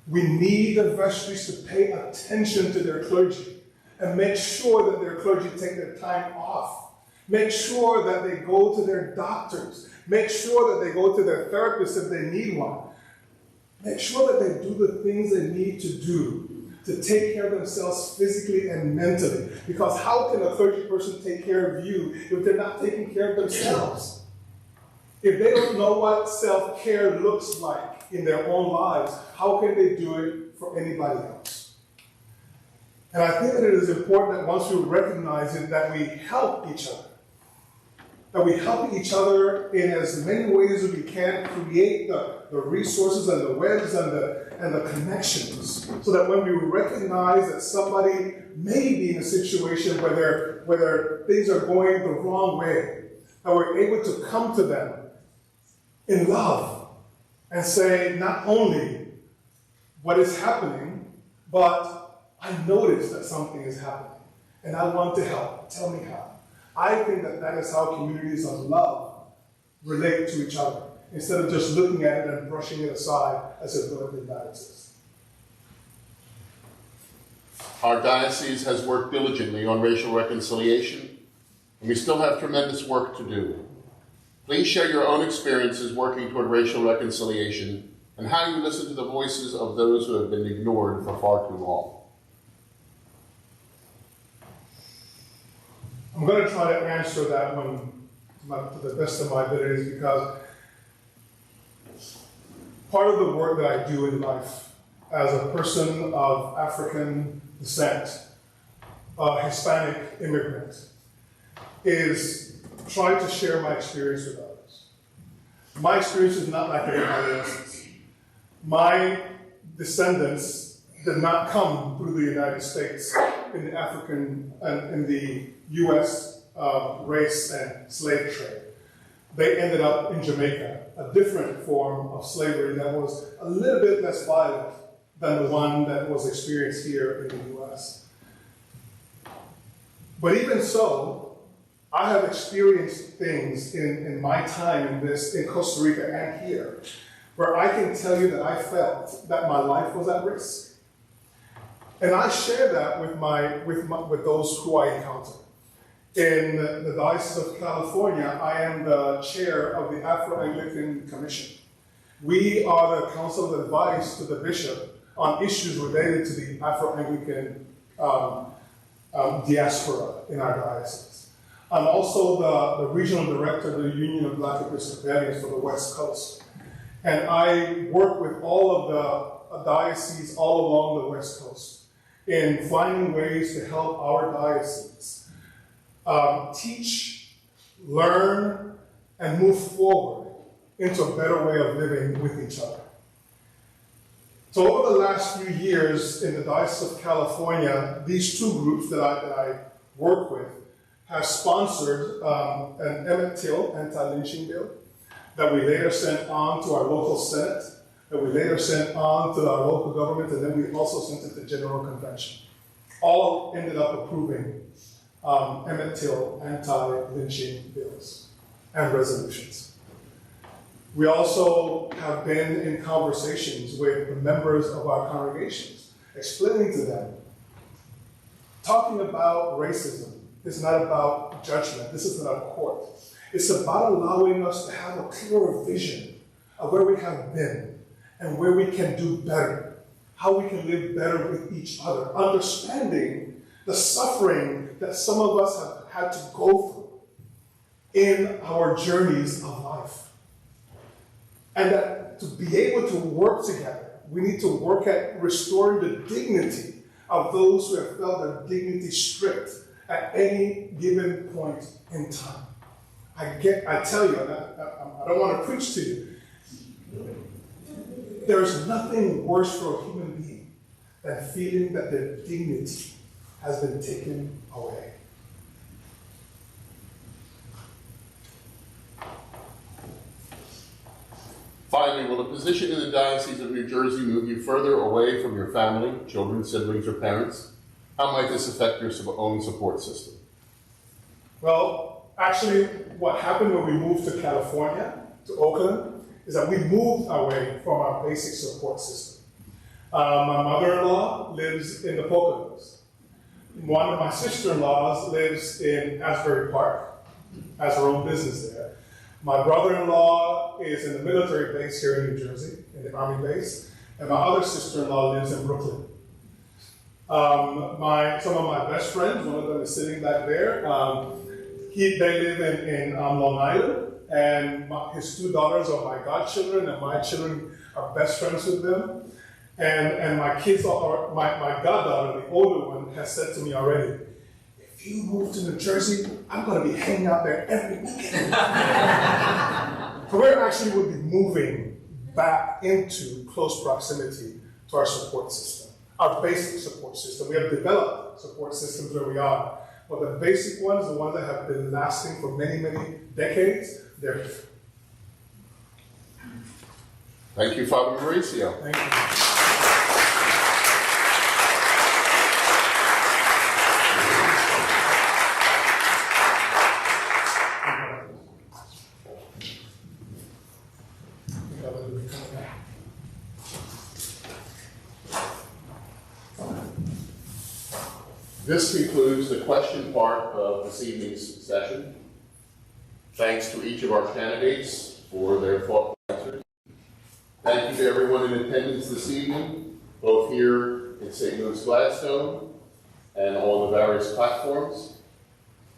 We need the vestries to pay attention to their clergy and make sure that their clergy take their time off. Make sure that they go to their doctors. Make sure that they go to their therapist if they need one. Make sure that they do the things they need to do to take care of themselves physically and mentally. Because how can a clergy person take care of you if they're not taking care of themselves? If they don't know what self-care looks like in their own lives, how can they do it for anybody else? And I think that it is important that once we recognize it, that we help each other. That we help each other in as many ways as we can, create the resources and the webs and the connections, so that when we recognize that somebody may be in a situation where things are going the wrong way, that we're able to come to them in love and say not only what is happening, but I notice that something is happening and I want to help. Tell me how. I think that that is how communities of love relate to each other, instead of just looking at it and brushing it aside as if nothing matters. Our diocese has worked diligently on racial reconciliation, and we still have tremendous work to do. Please share your own experiences working toward racial reconciliation and how you listen to the voices of those who have been ignored for far too long. I'm going to try to answer that one to the best of my abilities, because part of the work that I do in life as a person of African descent, a Hispanic immigrant, is trying to share my experience with others. My experience is not like everybody else's. My descendants did not come through the United States in the African and in the U.S. Race and slave trade. They ended up in Jamaica, a different form of slavery that was a little bit less violent than the one that was experienced here in the U.S. But even so, I have experienced things in my time in Costa Rica and here, where I can tell you that I felt that my life was at risk. And I share that with those who I encounter. In the Diocese of California, I am the chair of the Afro-Anglican Commission. We are the council of advice to the bishop on issues related to the Afro-Anglican diaspora in our diocese. I'm also the regional director of the Union of Black Episcopalians for the West Coast. And I work with all of the dioceses all along the West Coast in finding ways to help our diocese teach, learn, and move forward into a better way of living with each other. So over the last few years in the Diocese of California, these two groups that I work with have sponsored an Emmett Till anti-lynching bill that we later sent on to our local Senate, that we later sent on to our local government, and then we also sent it to General Convention. All ended up approving Emmett Till anti-lynching bills and resolutions. We also have been in conversations with the members of our congregations, explaining to them, talking about racism is not about judgment. This is not a court. It's about allowing us to have a clearer vision of where we have been and where we can do better, how we can live better with each other, understanding the suffering that some of us have had to go through in our journeys of life. And that to be able to work together, we need to work at restoring the dignity of those who have felt their dignity stripped at any given point in time. I tell you, and I don't want to preach to you, there's nothing worse for a human being than feeling that their dignity has been taken away. Finally, will a position in the Diocese of New Jersey move you further away from your family, children, siblings, or parents? How might this affect your own support system? Well, actually, what happened when we moved to California, to Oakland, is that we moved away from our basic support system. My mother-in-law lives in the Poconos. One of my sister-in-laws lives in Asbury Park, has her own business there. My brother-in-law is in the military base here in New Jersey, in the Army base, and my other sister-in-law lives in Brooklyn. Some of my best friends, one of them is sitting back there, they live in Long Island, and his two daughters are my godchildren, and my children are best friends with them. And my kids my goddaughter, the older one, has said to me already, if you move to New Jersey, I'm going to be hanging out there every weekend. So we actually will be moving back into close proximity to our support system, our basic support system. We have developed support systems where we are, but the basic ones, the ones that have been lasting for many, many decades, they're here. Thank you, Father Mauricio. Thank you. This concludes the question part of this evening's session. Thanks to each of our candidates for their thoughtful answers. Thank you to everyone in attendance this evening, both here in St. Louis Gladstone and on the various platforms.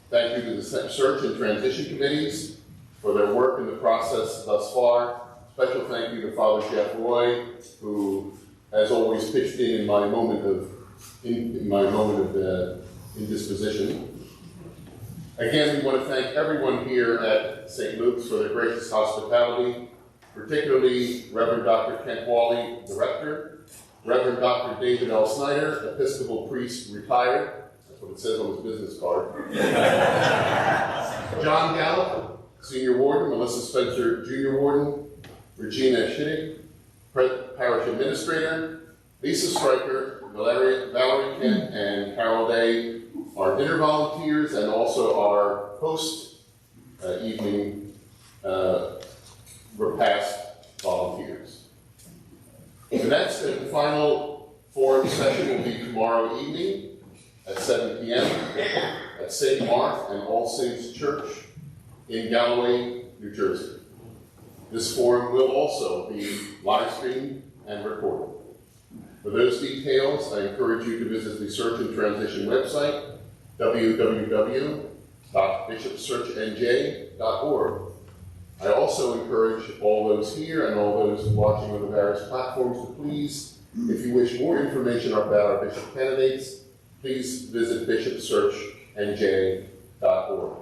Thank you to the search and transition committees for their work in the process thus far. Special thank you to Father Jeff Roy, who has always pitched in my moment of indisposition. Again, we want to thank everyone here at St. Luke's for their gracious hospitality, particularly Reverend Dr. Kent Wally, the rector, Reverend Dr. David L. Snyder, Episcopal priest retired. That's what it says on his business card. John Gallup, senior warden, Melissa Spencer, junior warden, Regina Schittig, parish administrator, Lisa Stryker, Valerie Kent, and Carol Day, our dinner volunteers, and also our post-evening repast volunteers. The next and final forum session will be tomorrow evening at 7 p.m. at St. Mark and All Saints Church in Galloway, New Jersey. This forum will also be live streamed and recorded. For those details, I encourage you to visit the Search and Transition website, www.slu.org. www.bishopsearchnj.org. I also encourage all those here and all those watching on the various platforms to please, if you wish more information about our bishop candidates, please visit bishopsearchnj.org.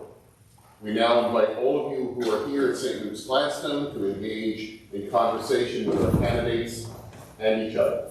We now invite all of you who are here at St. Luke's Gladstone to engage in conversation with our candidates and each other.